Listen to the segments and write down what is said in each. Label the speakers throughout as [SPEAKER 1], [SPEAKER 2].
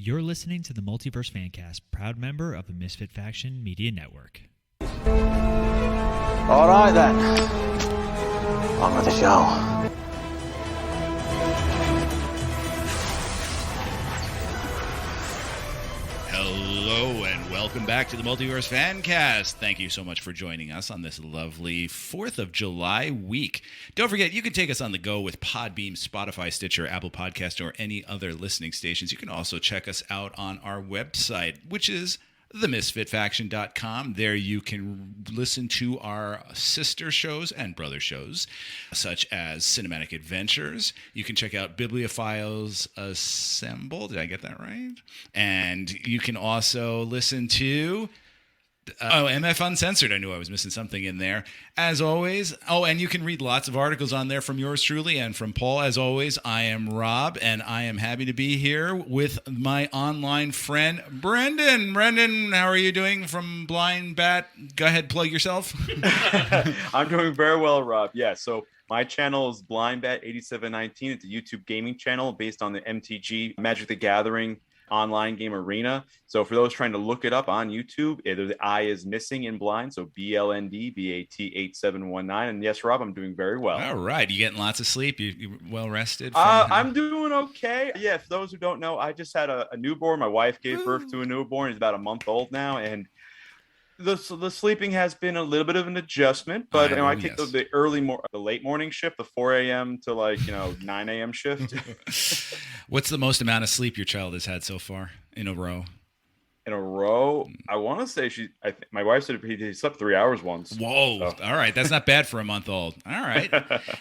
[SPEAKER 1] You're listening to the Multiverse Fan Cast, proud member of the Misfit Faction Media Network.
[SPEAKER 2] All right then, on with the show.
[SPEAKER 3] Hello and welcome back to the Multiverse Fan Cast. Thank you so much for joining us on this lovely 4th of July week. Don't forget, you can take us on the go with Podbeam, Spotify, Stitcher, Apple Podcast, or any other listening stations. You can also check us out on our website, which is themisfitfaction.com. There you can listen to our sister shows and brother shows, such as Cinematic Adventures. You can check out Bibliophiles Assemble. Did I get that right? And you can also listen to MF Uncensored. I knew I was missing something in there. As always, and you can read lots of articles on there from yours truly and from Paul. As always, I am Rob, and I am happy to be here with my online friend, Brendan. Brendan, how are you doing from Blind Bat? Go ahead, plug yourself.
[SPEAKER 4] I'm doing very well, Rob. Yeah, so my channel is Blind Bat 8719. It's a YouTube gaming channel based on the MTG Magic the Gathering online game arena. So for those trying to look it up on YouTube, the I is missing in blind. So BLNDBAT8719. And yes, Rob, I'm doing very well.
[SPEAKER 3] All right. You getting lots of sleep? You well rested?
[SPEAKER 4] I'm doing okay. Yeah, for those who don't know, I just had a newborn. My wife gave birth to a newborn. He's about a month old now. And the sleeping has been a little bit of an adjustment, but I take the late morning shift, the 4 a.m. to 9 a.m. shift.
[SPEAKER 3] What's the most amount of sleep your child has had so far in a row?
[SPEAKER 4] In a row, I want to say my wife said he slept 3 hours once.
[SPEAKER 3] Whoa! So. All right, that's not bad for a month old. All right.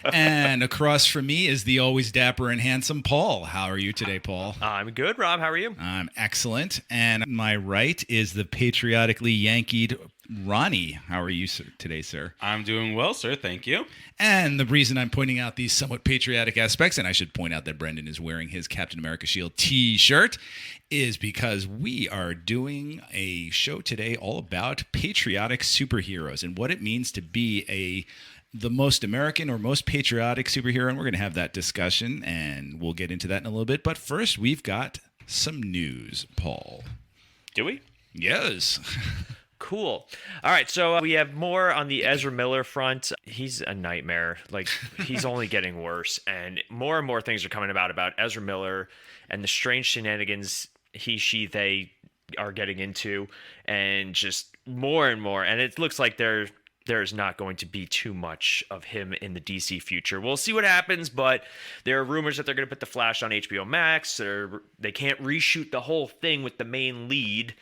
[SPEAKER 3] And across from me is the always dapper and handsome Paul. How are you today, Paul?
[SPEAKER 5] I'm good, Rob. How are you?
[SPEAKER 3] I'm excellent. And my right is the patriotically Yankeed Ronnie. How are you today, sir?
[SPEAKER 6] I'm doing well, sir. Thank you.
[SPEAKER 3] And the reason I'm pointing out these somewhat patriotic aspects, and I should point out that Brendan is wearing his Captain America Shield t-shirt, is because we are doing a show today all about patriotic superheroes and what it means to be the most American or most patriotic superhero. And we're going to have that discussion, and we'll get into that in a little bit. But first, we've got some news, Paul.
[SPEAKER 5] Do we?
[SPEAKER 3] Yes.
[SPEAKER 5] Cool. All right, so we have more on the Ezra Miller front. He's a nightmare. He's only getting worse, and more things are coming about Ezra Miller and the strange shenanigans they are getting into, and just more and more. And it looks like there's not going to be too much of him in the DC future. We'll see what happens, but there are rumors that they're going to put The Flash on HBO Max, or they can't reshoot the whole thing with the main lead.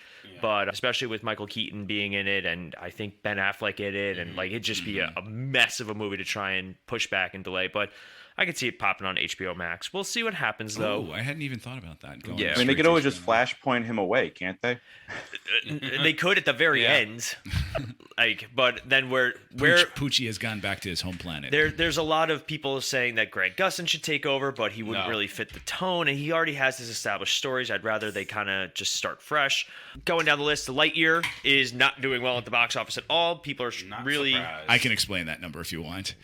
[SPEAKER 5] But especially with Michael Keaton being in it, and I think Ben Affleck in it, and it'd just be a mess of a movie to try and push back and delay. But I could see it popping on HBO Max. We'll see what happens, though.
[SPEAKER 3] Oh, I hadn't even thought about that.
[SPEAKER 4] I mean, they could always just flashpoint him away, can't they?
[SPEAKER 5] They could at the very end. But then where
[SPEAKER 3] Poochie has gone back to his home planet.
[SPEAKER 5] There's a lot of people saying that Greg Gustin should take over, but he wouldn't really fit the tone, and he already has his established stories. I'd rather they kind of just start fresh. Going down the list, the Lightyear is not doing well at the box office at all. People are
[SPEAKER 6] not
[SPEAKER 5] really
[SPEAKER 6] surprised.
[SPEAKER 3] I can explain that number if you want.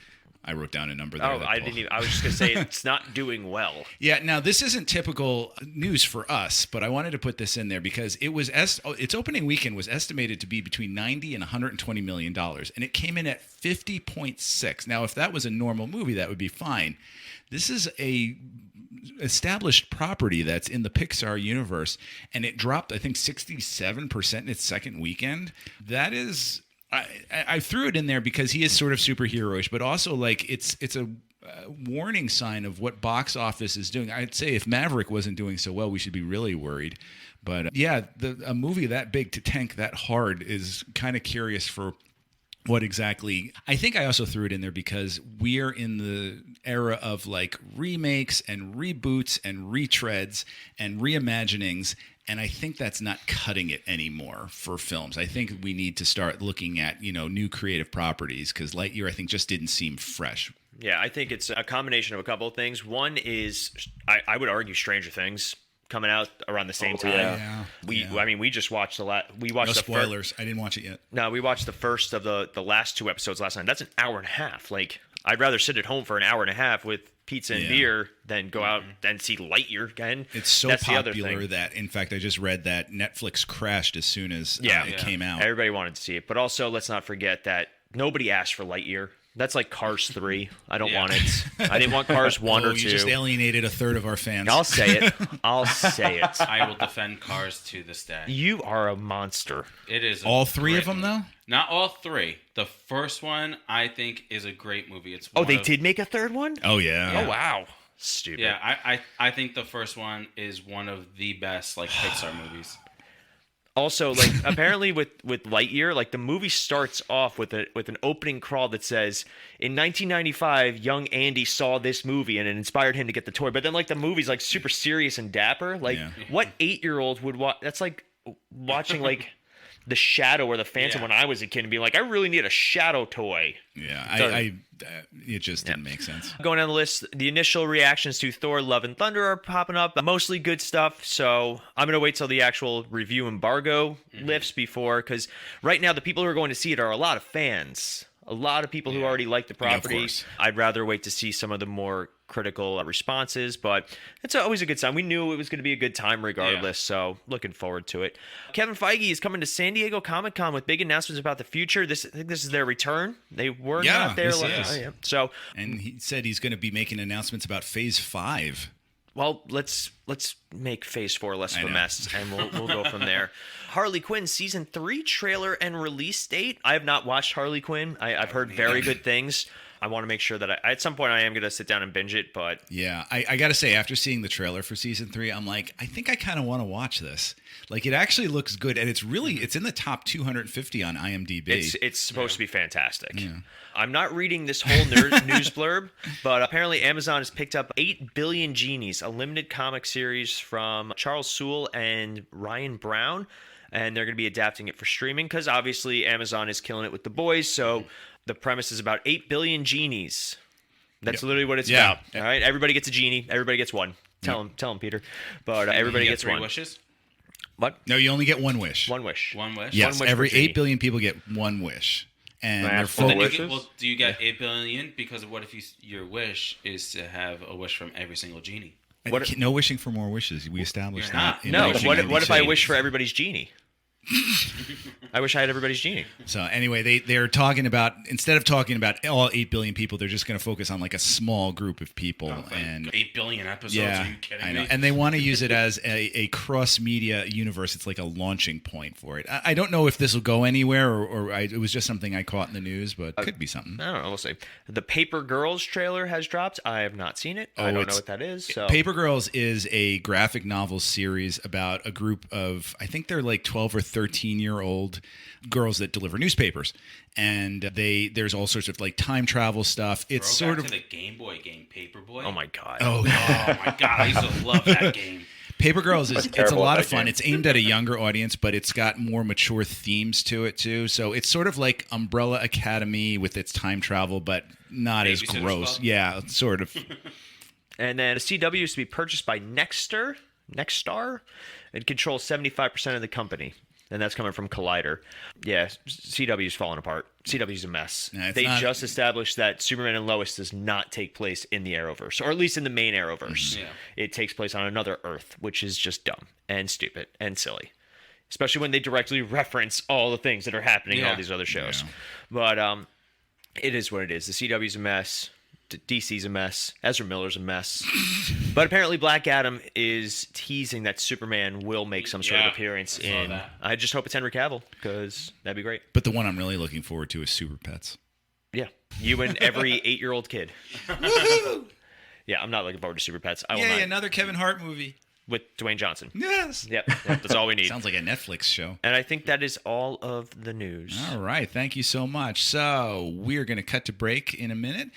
[SPEAKER 3] I wrote down a number there.
[SPEAKER 5] I didn't even. I was just gonna say it's not doing well.
[SPEAKER 3] Yeah. Now this isn't typical news for us, but I wanted to put this in there because its opening weekend was estimated to be between $90 and $120 million, and it came in at 50.6. Now, if that was a normal movie, that would be fine. This is a established property that's in the Pixar universe, and it dropped, I think, 67% in its second weekend. That is. I threw it in there because he is sort of superheroish, but also it's a warning sign of what box office is doing. I'd say if Maverick wasn't doing so well, we should be really worried. But a movie that big to tank that hard is kind of curious for what exactly. I think I also threw it in there because we are in the era of remakes and reboots and retreads and reimaginings. And I think that's not cutting it anymore for films. I think we need to start looking at, new creative properties, because Lightyear, I think, just didn't seem fresh.
[SPEAKER 5] Yeah, I think it's a combination of a couple of things. One is, I would argue, Stranger Things coming out around the same time.
[SPEAKER 3] Yeah.
[SPEAKER 5] We just watched
[SPEAKER 3] No spoilers. I didn't watch it yet.
[SPEAKER 5] No, we watched the first of the last two episodes last night. That's an hour and a half. I'd rather sit at home for an hour and a half with pizza and
[SPEAKER 3] Yeah.
[SPEAKER 5] beer than go out and see Lightyear again.
[SPEAKER 3] It's so
[SPEAKER 5] That's the other
[SPEAKER 3] popular
[SPEAKER 5] thing.
[SPEAKER 3] that, in fact, I just read that Netflix crashed as soon as it came out.
[SPEAKER 5] Everybody wanted to see it. But also, let's not forget that nobody asked for Lightyear. That's like Cars 3. I don't want it. I didn't want Cars 1 or 2.
[SPEAKER 3] You just alienated a third of our fans.
[SPEAKER 5] I'll say it. I'll say it.
[SPEAKER 6] I will defend Cars to this day.
[SPEAKER 5] You are a monster.
[SPEAKER 6] It is
[SPEAKER 3] All three of them, though?
[SPEAKER 6] Not all three. The first one, I think, is a great movie. It's
[SPEAKER 5] Oh, they did make a third one?
[SPEAKER 3] Oh, yeah.
[SPEAKER 5] Oh, wow. Stupid.
[SPEAKER 6] Yeah, I think the first one is one of the best like Pixar movies.
[SPEAKER 5] Also, like apparently with Lightyear, like the movie starts off with an opening crawl that says, in 1995, young Andy saw this movie and it inspired him to get the toy. But then like the movie's like super serious and dapper. Like what 8-year-old would watch? That's like watching like The Shadow or The Phantom when I was a kid and being like, I really need a Shadow toy.
[SPEAKER 3] Yeah, it just didn't make sense.
[SPEAKER 5] Going down the list, the initial reactions to Thor Love and Thunder are popping up. Mostly good stuff. So I'm going to wait till the actual review embargo lifts before, because right now the people who are going to see it are a lot of fans. A lot of people who already like the property.
[SPEAKER 3] course.
[SPEAKER 5] I'd rather wait to see some of the more critical responses, but it's always a good sign. We knew it was going to be a good time regardless, so looking forward to it. Kevin Feige is coming to San Diego Comic-Con with big announcements about the future. I think this is their return. They were not there. So,
[SPEAKER 3] and he said he's going to be making announcements about Phase 5.
[SPEAKER 5] well, let's make Phase 4 less of a mess, and we'll go from there. Harley Quinn Season 3 trailer and release date. I have not watched Harley Quinn. I've heard very good things. I want to make sure that at some point I am going to sit down and binge it, but...
[SPEAKER 3] Yeah, I got to say, after seeing the trailer for Season 3, I'm like, I think I kind of want to watch this. Like, it actually looks good, and it's in the top 250 on IMDb.
[SPEAKER 5] It's supposed to be fantastic. Yeah. I'm not reading this whole news blurb, but apparently Amazon has picked up 8 Billion Genies, a limited comic series from Charles Soule and Ryan Brown, and they're going to be adapting it for streaming because obviously Amazon is killing it with The Boys, so the premise is about 8 billion genies. That's literally what it's about. All right, everybody gets a genie. Everybody gets one. Tell him, Peter. But everybody gets
[SPEAKER 6] 3
[SPEAKER 5] one.
[SPEAKER 6] wishes?
[SPEAKER 5] What?
[SPEAKER 3] No, you only get one wish.
[SPEAKER 5] One wish.
[SPEAKER 6] One wish?
[SPEAKER 3] Yes,
[SPEAKER 5] One wish
[SPEAKER 3] every
[SPEAKER 5] per genie.
[SPEAKER 3] 8 billion people get one wish. And
[SPEAKER 4] Can I
[SPEAKER 3] they're
[SPEAKER 4] ask
[SPEAKER 3] full
[SPEAKER 4] for
[SPEAKER 6] Then
[SPEAKER 4] wishes?
[SPEAKER 6] do you get 8 billion? Because what if your wish is to have a wish from every single genie?
[SPEAKER 3] no wishing for more wishes. We established
[SPEAKER 6] You're
[SPEAKER 3] that.
[SPEAKER 6] not.
[SPEAKER 3] in
[SPEAKER 5] No, what if I
[SPEAKER 3] 1996.
[SPEAKER 5] wish for everybody's genie? I wish I had everybody's genie.
[SPEAKER 3] So anyway, they're talking about, instead of talking about all 8 billion people, they're just going to focus on like a small group of people. And
[SPEAKER 6] 8 billion episodes?
[SPEAKER 3] yeah,
[SPEAKER 6] Are you kidding
[SPEAKER 3] I know.
[SPEAKER 6] me?
[SPEAKER 3] And they want to use it as a cross-media universe. It's like a launching point for it. I don't know if this will go anywhere, or it was just something I caught in the news, but could be something.
[SPEAKER 5] I don't know. We'll see. The Paper Girls trailer has dropped. I have not seen it. I don't know what that is. So.
[SPEAKER 3] Paper Girls is a graphic novel series about a group of, I think they're like 12 or 13-year-old girls that deliver newspapers, and there's all sorts of like time travel stuff. It's sort of
[SPEAKER 6] to the Game Boy game Paperboy.
[SPEAKER 5] Oh my god.
[SPEAKER 3] oh
[SPEAKER 6] Oh my god, I used to love that game.
[SPEAKER 3] Paper Girls it's a
[SPEAKER 4] terrible
[SPEAKER 3] lot
[SPEAKER 4] at
[SPEAKER 3] of
[SPEAKER 4] that
[SPEAKER 3] fun.
[SPEAKER 4] game.
[SPEAKER 3] It's aimed at a younger audience, but it's got more mature themes to it too. So it's sort of like Umbrella Academy with its time travel, but not as
[SPEAKER 6] Babysitter's
[SPEAKER 3] gross.
[SPEAKER 6] Club?
[SPEAKER 3] Yeah, sort of.
[SPEAKER 5] And then CW is to be purchased by Nexstar, and controls 75% of the company. And that's coming from Collider. Yeah, CW's falling apart. CW's a mess.
[SPEAKER 3] No, it's
[SPEAKER 5] They
[SPEAKER 3] not-
[SPEAKER 5] just established that Superman and Lois does not take place in the Arrowverse, or at least in the main Arrowverse.
[SPEAKER 6] Yeah.
[SPEAKER 5] It takes place on another Earth, which is just dumb and stupid and silly. Especially when they directly reference all the things that are happening in all
[SPEAKER 6] Yeah.
[SPEAKER 5] these other shows.
[SPEAKER 3] Yeah.
[SPEAKER 5] But it is what it is. The CW's a mess. DC's a mess. Ezra Miller's a mess. But apparently Black Adam is teasing that Superman will make some sort of
[SPEAKER 6] Yeah,
[SPEAKER 5] appearance
[SPEAKER 6] I saw
[SPEAKER 5] in...
[SPEAKER 6] that.
[SPEAKER 5] I just hope it's Henry Cavill, because that'd be great.
[SPEAKER 3] But the one I'm really looking forward to is Super Pets.
[SPEAKER 5] Yeah. You and every 8-year-old kid. Yeah, I'm not looking forward to Super Pets. I will not.
[SPEAKER 3] another Kevin Hart movie.
[SPEAKER 5] With Dwayne Johnson.
[SPEAKER 3] Yes.
[SPEAKER 5] Yep, that's all we need.
[SPEAKER 3] Sounds like a Netflix show.
[SPEAKER 5] And I think that is all of the news.
[SPEAKER 3] All right. Thank you so much. So we're going to cut to break in a minute.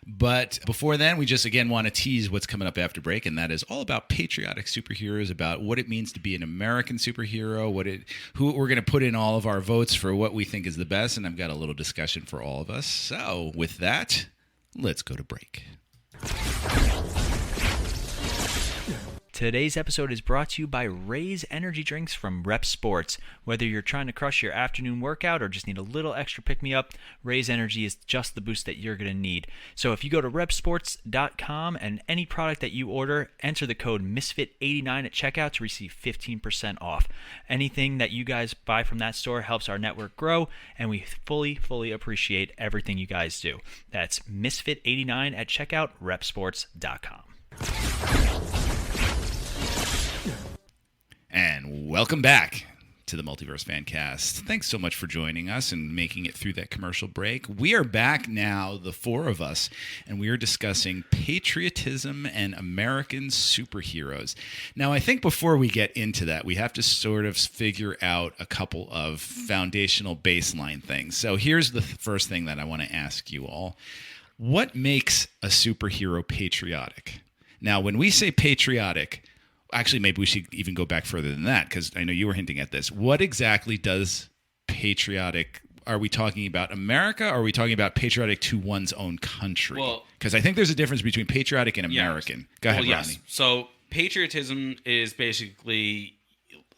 [SPEAKER 3] But before then, we just, again, want to tease what's coming up after break. And that is all about patriotic superheroes, about what it means to be an American superhero, who we're going to put in all of our votes for what we think is the best. And I've got a little discussion for all of us. So with that, let's go to break.
[SPEAKER 1] Today's episode is brought to you by Raise Energy Drinks from Rep Sports. Whether you're trying to crush your afternoon workout or just need a little extra pick-me-up, Raise Energy is just the boost that you're going to need. So if you go to repsports.com and any product that you order, enter the code MISFIT89 at checkout to receive 15% off. Anything that you guys buy from that store helps our network grow, and we fully appreciate everything you guys do. That's MISFIT89 at checkout, repsports.com.
[SPEAKER 3] And welcome back to the Multiverse Fan Cast. Thanks so much for joining us and making it through that commercial break. We are back now, the four of us, and we are discussing patriotism and American superheroes. Now, I think before we get into that, we have to sort of figure out a couple of foundational baseline things. So here's the first thing that I want to ask you all. What makes a superhero patriotic? Now, when we say patriotic, actually, maybe we should even go back further than that, because I know you were hinting at this. What exactly does patriotic, are we talking about America, or are we talking about patriotic to one's own country? Because I think there's a difference between patriotic and American. Go ahead, Ronnie.
[SPEAKER 6] So patriotism is basically,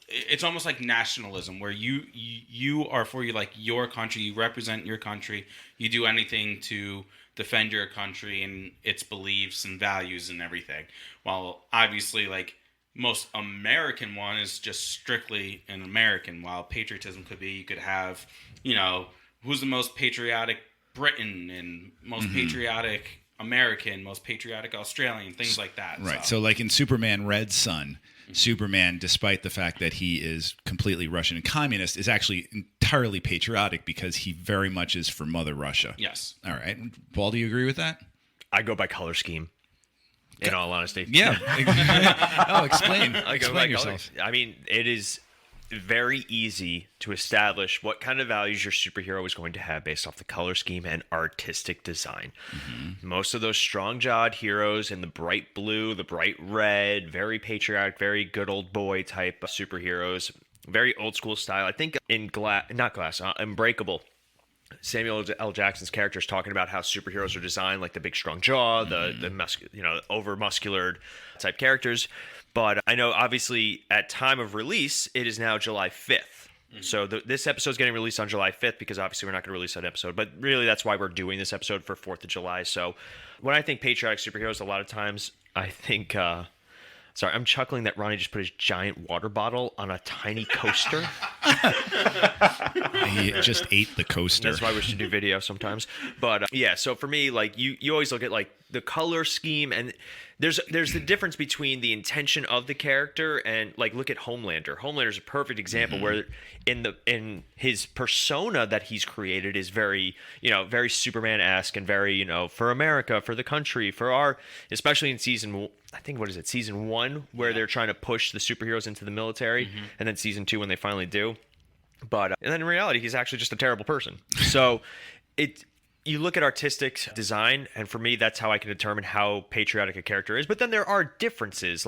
[SPEAKER 6] it's almost like nationalism, where you are for your country, you represent your country, you do anything to defend your country and its beliefs and values and everything. While obviously, most American one is just strictly an American, while patriotism could be, you could have, who's the most patriotic Briton and most patriotic American, most patriotic Australian, things like that.
[SPEAKER 3] Right. So like in Superman Red Son, Superman, despite the fact that he is completely Russian and communist, is actually entirely patriotic because he very much is for Mother Russia.
[SPEAKER 6] Yes.
[SPEAKER 3] All right. Paul, do you agree with that?
[SPEAKER 5] I go by color scheme. In all honesty.
[SPEAKER 3] Yeah. Explain. Explain yourself.
[SPEAKER 5] I mean, it is very easy to establish what kind of values your superhero is going to have based off the color scheme and artistic design. Most of those strong-jawed heroes in the bright blue, the bright red, very patriotic, very good old boy type of superheroes, very old school style. I think in Unbreakable, Samuel L. Jackson's character is talking about how superheroes are designed, like the big strong jaw, the over muscular type characters. But I know obviously at time of release, it is now July 5th. So this episode is getting released on July 5th because obviously we're not going to release that episode. But really that's why we're doing this episode for 4th of July. So when I think patriotic superheroes, a lot of times I think... Sorry, I'm chuckling that Ronnie just put his giant water bottle on a tiny coaster.
[SPEAKER 3] He just ate the coaster.
[SPEAKER 5] That's why we should do video sometimes. But yeah, so for me, you always look at the color scheme, and there's the difference between the intention of the character and look at Homelander. Homelander's a perfect example where in his persona that he's created is very very Superman-esque and very for America, for the country, for our, especially in season season 1 where they're trying to push the superheroes into the military, and then season 2 when they finally do. But and then in reality, he's actually just a terrible person. So you look at artistic design, and for me, that's how I can determine how patriotic a character is. But then there are differences.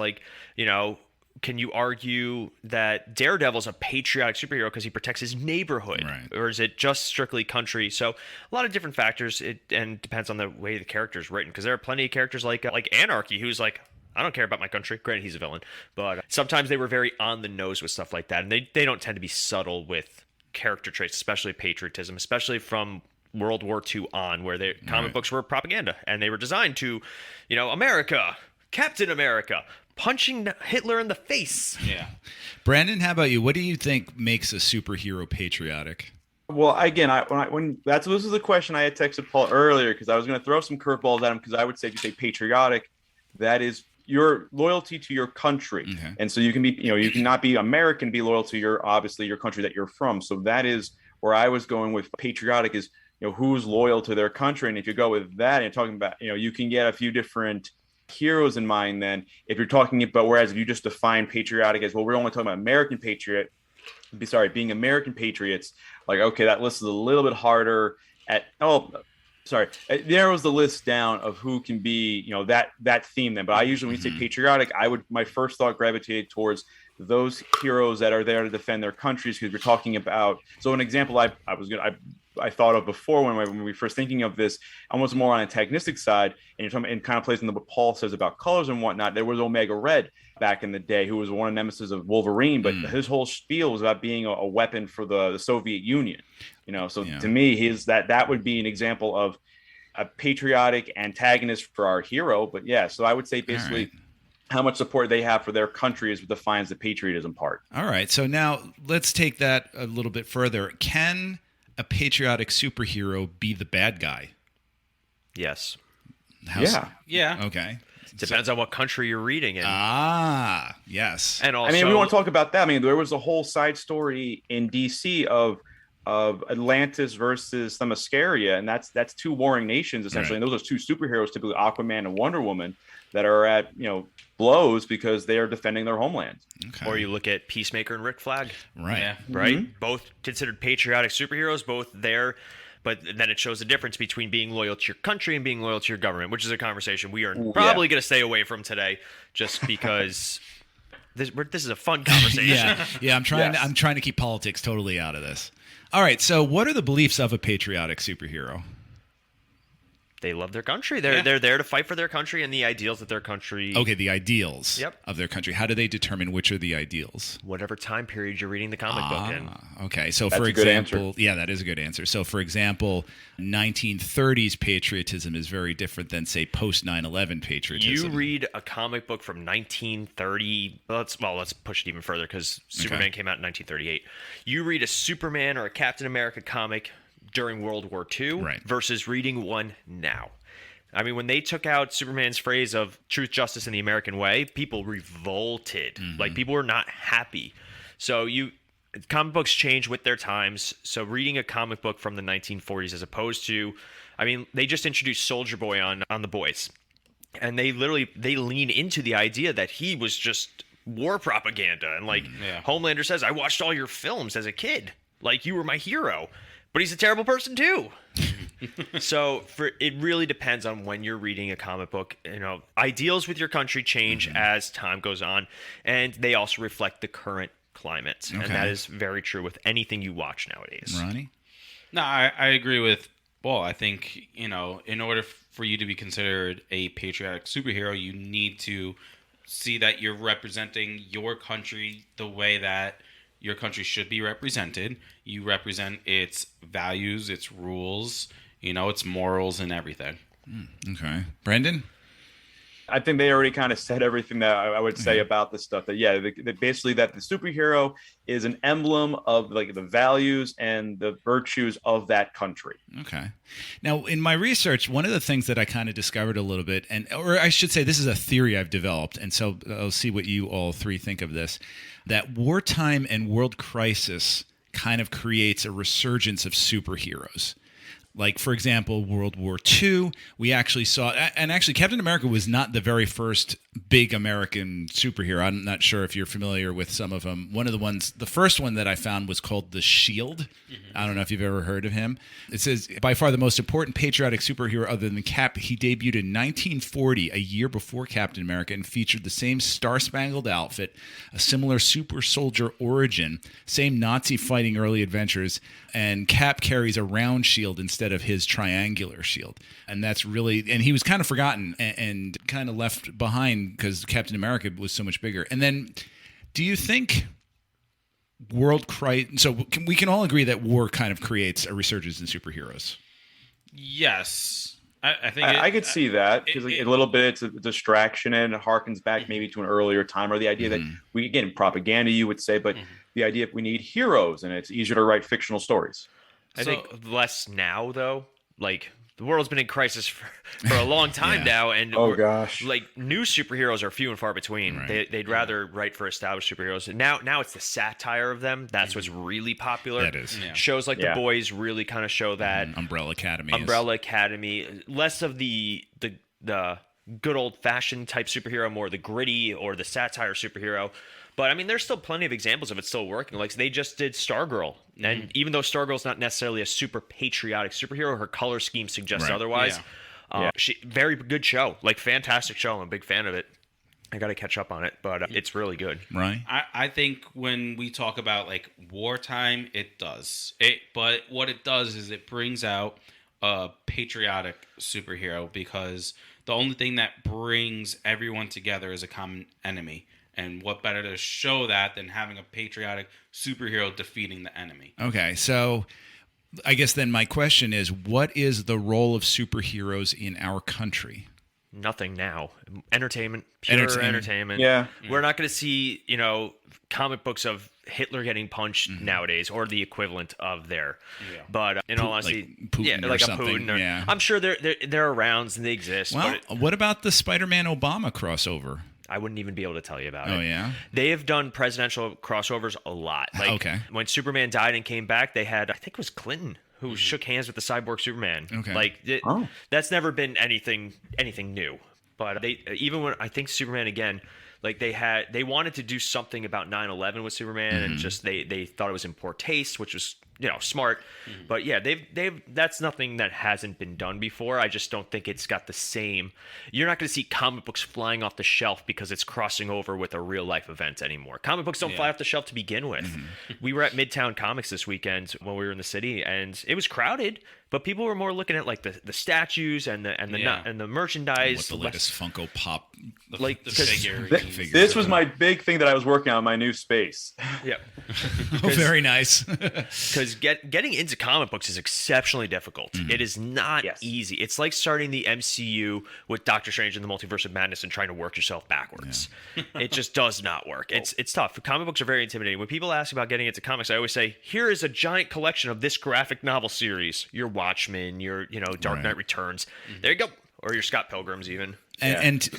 [SPEAKER 5] Can you argue that Daredevil's a patriotic superhero because he protects his neighborhood?
[SPEAKER 3] Right.
[SPEAKER 5] Or is it just strictly country? So a lot of different factors, and depends on the way the character is written. Because there are plenty of characters like Anarchy, who's I don't care about my country. Granted, he's a villain. But sometimes they were very on the nose with stuff like that. And they don't tend to be subtle with character traits, especially patriotism, especially from World War II on, where the comic books were propaganda. And they were designed to, America, Captain America, punching Hitler in the face.
[SPEAKER 6] Yeah.
[SPEAKER 3] Brandon, how about you? What do you think makes a superhero patriotic?
[SPEAKER 4] Well, again, this was the question I had texted Paul earlier, because I was going to throw some curveballs at him, because I would say, if you say patriotic, that is your loyalty to your country. And so you can be, you cannot be American, be loyal to your country that you're from. So that is where I was going with patriotic, is, who's loyal to their country. And if you go with that and talking about, you can get a few different heroes in mind then, if you're talking about, whereas if you just define patriotic as, well, we're only talking about being American patriots, okay, that list is a little bit harder it narrows the list down of who can be, that theme then. But I usually, when you say patriotic, my first thought gravitated towards those heroes that are there to defend their countries, because we're talking about, so an example I I thought of before when we first thinking of this, almost more on antagonistic side, and you're talking and kind of plays into what Paul says about colors and whatnot. There was Omega Red back in the day, who was one of the nemesis of Wolverine, but his whole spiel was about being a weapon for the Soviet Union. So to me, that would be an example of a patriotic antagonist for our hero. But so I would say basically how much support they have for their country is what defines the patriotism part.
[SPEAKER 3] All right. So now let's take that a little bit further. Can a patriotic superhero be the bad guy?
[SPEAKER 5] Yes.
[SPEAKER 6] Yeah.
[SPEAKER 3] Okay.
[SPEAKER 5] Depends on what country you're reading in.
[SPEAKER 3] Yes.
[SPEAKER 5] And also,
[SPEAKER 4] we want to talk about that. There was a whole side story in DC of Atlantis versus Themyscira, and that's two warring nations essentially.
[SPEAKER 3] Right.
[SPEAKER 4] And those are two superheroes, typically Aquaman and Wonder Woman, that are at blows because they are defending their homeland.
[SPEAKER 5] Okay. Or you look at Peacemaker and Rick Flag.
[SPEAKER 3] Right.
[SPEAKER 6] Yeah.
[SPEAKER 5] Right?
[SPEAKER 4] Mm-hmm.
[SPEAKER 5] Both considered patriotic superheroes, both there. But then it shows the difference between being loyal to your country and being loyal to your government, which is a conversation we are probably going to stay away from today, just because this is a fun conversation.
[SPEAKER 3] Yeah. I'm trying to keep politics totally out of this. All right. So, what are the beliefs of a patriotic superhero?
[SPEAKER 5] They love their country. They're there to fight for their country and the ideals that their country.
[SPEAKER 3] Okay, the ideals
[SPEAKER 5] Yep.
[SPEAKER 3] of their country. How do they determine which are the ideals?
[SPEAKER 5] Whatever time period you're reading the comic book in.
[SPEAKER 3] Okay, so
[SPEAKER 4] That's
[SPEAKER 3] for
[SPEAKER 4] a good
[SPEAKER 3] example,
[SPEAKER 4] answer.
[SPEAKER 3] that is a good answer. So for example, 1930s patriotism is very different than say post 9/11 patriotism.
[SPEAKER 5] You read a comic book from 1930. Let's push it even further because Superman came out in 1938. You read a Superman or a Captain America comic during World War II versus reading one now. When they took out Superman's phrase of truth, justice, and the American way, people revolted. Like, people were not happy. So comic books change with their times. So reading a comic book from the 1940s as opposed to, they just introduced Soldier Boy on The Boys. And they lean into the idea that he was just war propaganda. And Homelander says, I watched all your films as a kid. Like, you were my hero. But he's a terrible person too. So it really depends on when you're reading a comic book. Ideals with your country change as time goes on, and they also reflect the current climate. And that is very true with anything you watch nowadays.
[SPEAKER 3] Ronnie?
[SPEAKER 6] No, I agree with Paul. I think, in order for you to be considered a patriotic superhero, you need to see that you're representing your country the way that your country should be represented. You represent its values, its rules, its morals and everything.
[SPEAKER 3] Okay. Brandon?
[SPEAKER 4] I think they already kind of said everything that I would say about this stuff. That basically that the superhero is an emblem of the values and the virtues of that country.
[SPEAKER 3] Okay. Now, in my research, one of the things that I kind of discovered a little bit, or I should say this is a theory I've developed, and so I'll see what you all three think of this, that wartime and world crisis kind of creates a resurgence of superheroes. Like, for example, World War II, we actually saw, and actually Captain America was not the very first big American superhero. I'm not sure if you're familiar with some of them. The first one that I found was called The Shield. I don't know if you've ever heard of him. It says, by far the most important patriotic superhero other than Cap, he debuted in 1940, a year before Captain America, and featured the same star-spangled outfit, a similar super soldier origin, same Nazi fighting early adventures, and Cap carries a round shield instead of his triangular shield. And that's really, and he was kind of forgotten and kind of left behind because Captain America was so much bigger. And then, do you think we can all agree that war kind of creates a resurgence in superheroes?
[SPEAKER 6] Yes. I think
[SPEAKER 4] I could see that because a little bit it's a distraction and it harkens back maybe to an earlier time, or the idea that we, again, propaganda, you would say, but the idea we need heroes and it's easier to write fictional stories.
[SPEAKER 5] I think less now, though. The world's been in crisis for a long time now, and new superheroes are few and far between. Right. They'd rather write for established superheroes. Now it's the satire of them. That's what's really popular.
[SPEAKER 3] That is.
[SPEAKER 5] Yeah. Shows like The Boys really kind of show that.
[SPEAKER 3] Umbrella Academy.
[SPEAKER 5] Less of the good old fashioned type superhero, more the gritty or the satire superhero. But there's still plenty of examples of it still working. Like, they just did Stargirl, and even though Stargirl's not necessarily a super patriotic superhero, her color scheme suggests otherwise. She very good show, fantastic show. I'm a big fan of it. I got to catch up on it, but it's really good.
[SPEAKER 3] Right.
[SPEAKER 6] I think when we talk about like wartime, it does. But what it does is it brings out a patriotic superhero, because the only thing that brings everyone together is a common enemy. And what better to show that than having a patriotic superhero defeating the enemy?
[SPEAKER 3] Okay, so I guess then my question is, what is the role of superheroes in our country?
[SPEAKER 5] Nothing now. Entertainment, pure entertainment.
[SPEAKER 4] Yeah.
[SPEAKER 5] We're not going to see, comic books of Hitler getting punched nowadays, or the equivalent of there.
[SPEAKER 6] Yeah.
[SPEAKER 5] But in all honesty,
[SPEAKER 3] like Putin or
[SPEAKER 5] like
[SPEAKER 3] something,
[SPEAKER 5] a Putin.
[SPEAKER 3] yeah.
[SPEAKER 5] I'm sure they're around and they exist.
[SPEAKER 3] Well,
[SPEAKER 5] but
[SPEAKER 3] what about the Spider-Man Obama crossover?
[SPEAKER 5] I wouldn't even be able to tell you about it.
[SPEAKER 3] Oh, yeah?
[SPEAKER 5] They have done presidential crossovers a lot. Like,
[SPEAKER 3] Okay.
[SPEAKER 5] when Superman died and came back, they had, I think it was Clinton, who shook hands with the cyborg Superman.
[SPEAKER 3] Okay.
[SPEAKER 5] Like, that's never been anything new. But they, even when I think Superman again, like they wanted to do something about 9/11 with Superman, and just they thought it was in poor taste, which was smart. But yeah, they've that's nothing that hasn't been done before. I just don't think it's got the same. You're not going to see comic books flying off the shelf because it's crossing over with a real life event anymore. Comic books don't fly off the shelf to begin with. We were at Midtown Comics this weekend when we were in the city, and it was crowded. But people were more looking at like the statues and the merchandise.
[SPEAKER 3] What the latest Funko Pop
[SPEAKER 5] like
[SPEAKER 6] The
[SPEAKER 5] 'cause-
[SPEAKER 6] figure.
[SPEAKER 4] This was my big thing that I was working on, my new space.
[SPEAKER 5] Yeah.
[SPEAKER 3] Oh, very nice.
[SPEAKER 5] Because getting into comic books is exceptionally difficult. It is not easy. It's like starting the MCU with Doctor Strange and the Multiverse of Madness and trying to work yourself backwards. It just does not work. It's tough. Comic books are very intimidating. When people ask about getting into comics, I always say, here is a giant collection of this graphic novel series. Your Watchmen, your Dark Knight Returns. There you go. Or your Scott Pilgrims even.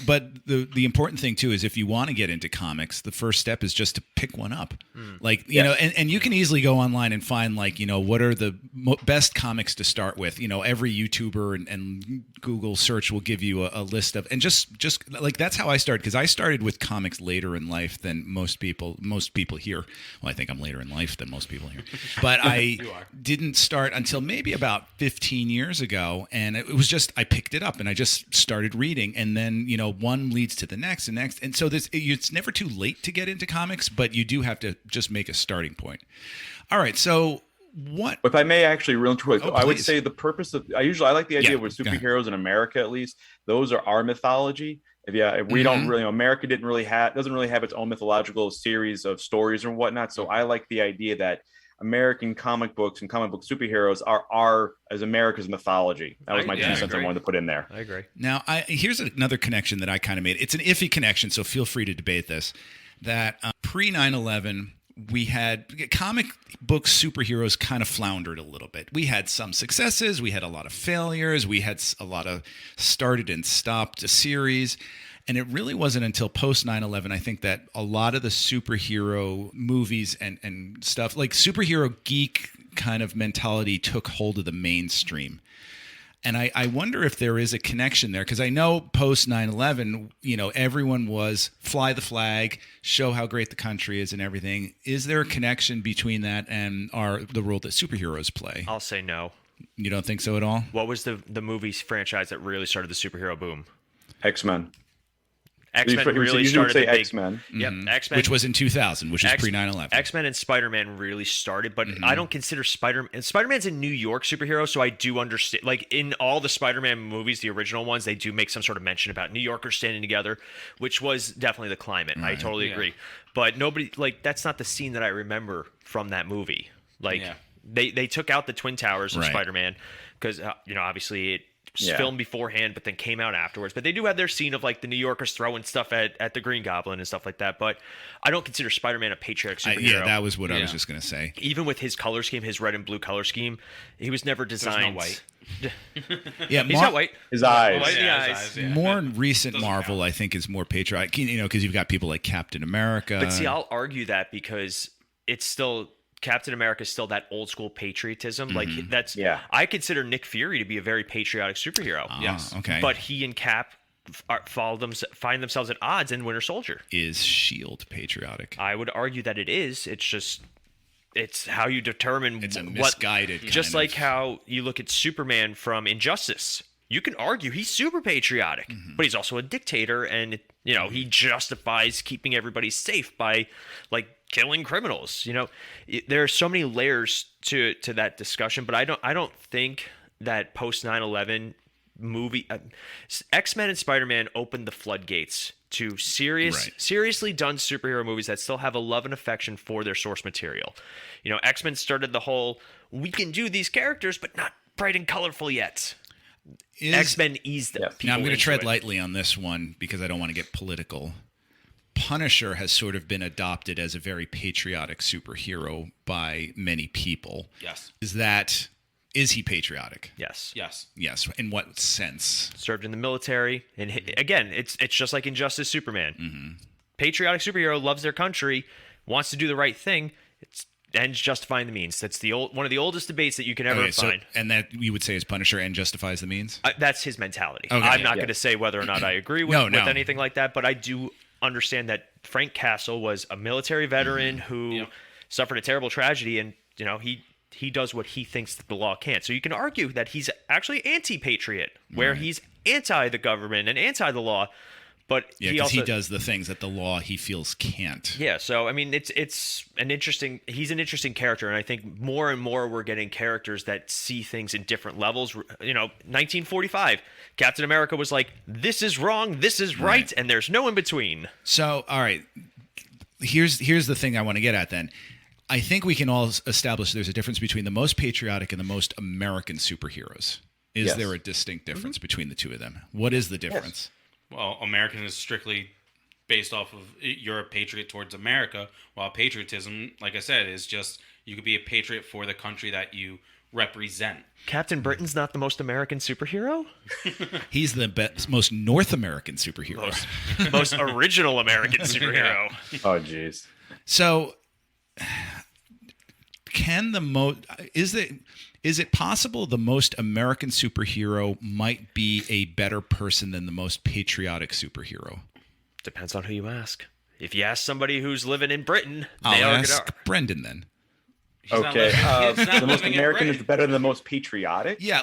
[SPEAKER 3] But the important thing too is, if you want to get into comics, the first step is just to pick one up. Like you know, and you can easily go online and find like what are the best comics to start with. Every YouTuber and Google search will give you a list of, and just like that's how I started, because I started with comics later in life than most people here. Well, I think I'm later in life than most people here, but I didn't start until maybe about 15 years ago, and it was just I picked it up and I just started reading, and then one leads to the next and next, and so it's never too late to get into comics, but you do have to just make a starting point. All right, so what?
[SPEAKER 4] If I may actually real quick,
[SPEAKER 3] Oh,
[SPEAKER 4] I would
[SPEAKER 3] please.
[SPEAKER 4] say the purpose of I like the idea with
[SPEAKER 3] go ahead.
[SPEAKER 4] superheroes in America, at least those are our mythology. If we don't really, America doesn't really have its own mythological series of stories and whatnot. So I like the idea that American comic books and comic book superheroes are as America's mythology. That was my 2 cents I wanted to put in there.
[SPEAKER 5] I agree.
[SPEAKER 3] Now, here's another connection that I kind of made. It's an iffy connection, so feel free to debate this. That pre 9/11, we had comic book superheroes kind of floundered a little bit. We had some successes, we had a lot of failures, we had a lot of started and stopped series. And it really wasn't until post 9/11, I think, that a lot of the superhero movies and stuff, like superhero geek kind of mentality, took hold of the mainstream. And I wonder if there is a connection there, because I know post 9/11, everyone was fly the flag, show how great the country is and everything. Is there a connection between that and the role that superheroes play?
[SPEAKER 5] I'll say no.
[SPEAKER 3] You don't think so at all?
[SPEAKER 5] What was the movies franchise that really started the superhero boom?
[SPEAKER 4] X-Men.
[SPEAKER 5] X-Men
[SPEAKER 4] You
[SPEAKER 5] really
[SPEAKER 4] would
[SPEAKER 5] started
[SPEAKER 4] say
[SPEAKER 5] the big,
[SPEAKER 4] X-Men.
[SPEAKER 5] Yep, X-Men.
[SPEAKER 3] Which was in 2000, which is pre 9/11.
[SPEAKER 5] X-Men and Spider-Man really started, but I don't consider Spider-Man's a New York superhero, so I do understand. Like in all the Spider-Man movies, the original ones, they do make some sort of mention about New Yorkers standing together, which was definitely the climate. I totally agree. But nobody, that's not the scene that I remember from that movie. They took out the Twin Towers of Spider-Man because obviously it filmed beforehand, but then came out afterwards. But they do have their scene of the New Yorkers throwing stuff at the Green Goblin and stuff like that. But I don't consider Spider-Man a patriotic superhero.
[SPEAKER 3] That was what I was just going to say.
[SPEAKER 5] Even with his color scheme, his red and blue color scheme, he was never designed.
[SPEAKER 6] white.
[SPEAKER 3] Yeah,
[SPEAKER 5] He's not white.
[SPEAKER 4] His eyes.
[SPEAKER 5] White in the
[SPEAKER 6] Yeah, his
[SPEAKER 5] eyes.
[SPEAKER 6] eyes, yeah.
[SPEAKER 3] More recent
[SPEAKER 6] Doesn't
[SPEAKER 3] Marvel,
[SPEAKER 6] count.
[SPEAKER 3] I think, is more patriotic, because you've got people like Captain America.
[SPEAKER 5] But see, I'll argue that because it's still Captain America is still that old school patriotism. I consider Nick Fury to be a very patriotic superhero.
[SPEAKER 6] Yes.
[SPEAKER 3] Okay.
[SPEAKER 5] But he and Cap find themselves at odds in Winter Soldier.
[SPEAKER 3] Is S.H.I.E.L.D. patriotic?
[SPEAKER 5] I would argue that it is. It's how you determine
[SPEAKER 3] It's a
[SPEAKER 5] what.
[SPEAKER 3] misguided
[SPEAKER 5] Just
[SPEAKER 3] kind
[SPEAKER 5] like
[SPEAKER 3] of-
[SPEAKER 5] how you look at Superman from Injustice. you can argue he's super patriotic, but he's also a dictator, and he justifies keeping everybody safe by like killing criminals. There are so many layers to that discussion, but I don't think that post 9/11 movie X-Men and Spider-Man opened the floodgates to seriously done superhero movies that still have a love and affection for their source material. X-Men started the whole, we can do these characters but not bright and colorful yet. X-Men eased them.
[SPEAKER 3] Now I'm going to tread lightly on this one because I don't want to get political. Punisher has sort of been adopted as a very patriotic superhero by many people.
[SPEAKER 6] Yes.
[SPEAKER 3] Is he patriotic?
[SPEAKER 5] Yes.
[SPEAKER 3] In what sense?
[SPEAKER 5] Served in the military, and again, it's just like Injustice Superman. Patriotic superhero loves their country, wants to do the right thing. It's ends justifying the means. That's one of the oldest debates that you can ever find.
[SPEAKER 3] And that you would say is Punisher and justifies the means?
[SPEAKER 5] That's his mentality.
[SPEAKER 3] Okay.
[SPEAKER 5] I'm not going to say whether or not I agree with anything like that, but I do understand that Frank Castle was a military veteran who suffered a terrible tragedy, and he does what he thinks that the law can't. So you can argue that he's actually anti-patriot, where he's anti the government and anti the law. But
[SPEAKER 3] he does the things that the law he feels can't.
[SPEAKER 5] Yeah, so I mean, he's an interesting character, and I think more and more we're getting characters that see things in different levels. 1945, Captain America was like, "This is wrong, this is right, and there's no in between."
[SPEAKER 3] So, all right, here's the thing I want to get at then. I think we can all establish there's a difference between the most patriotic and the most American superheroes. Is there a distinct difference between the two of them? What is the difference?
[SPEAKER 6] Well, American is strictly based off of you're a patriot towards America, while patriotism, like I said, is just you could be a patriot for the country that you represent.
[SPEAKER 5] Captain Britain's not the most American superhero?
[SPEAKER 3] He's the most North American superhero.
[SPEAKER 5] Most original American superhero.
[SPEAKER 4] Oh, jeez.
[SPEAKER 3] So, is it possible the most American superhero might be a better person than the most patriotic superhero?
[SPEAKER 5] Depends on who you ask. If you ask somebody who's living in Britain,
[SPEAKER 3] I'll ask Brendan then.
[SPEAKER 4] Okay, the most American is better than the most patriotic.
[SPEAKER 3] Yeah,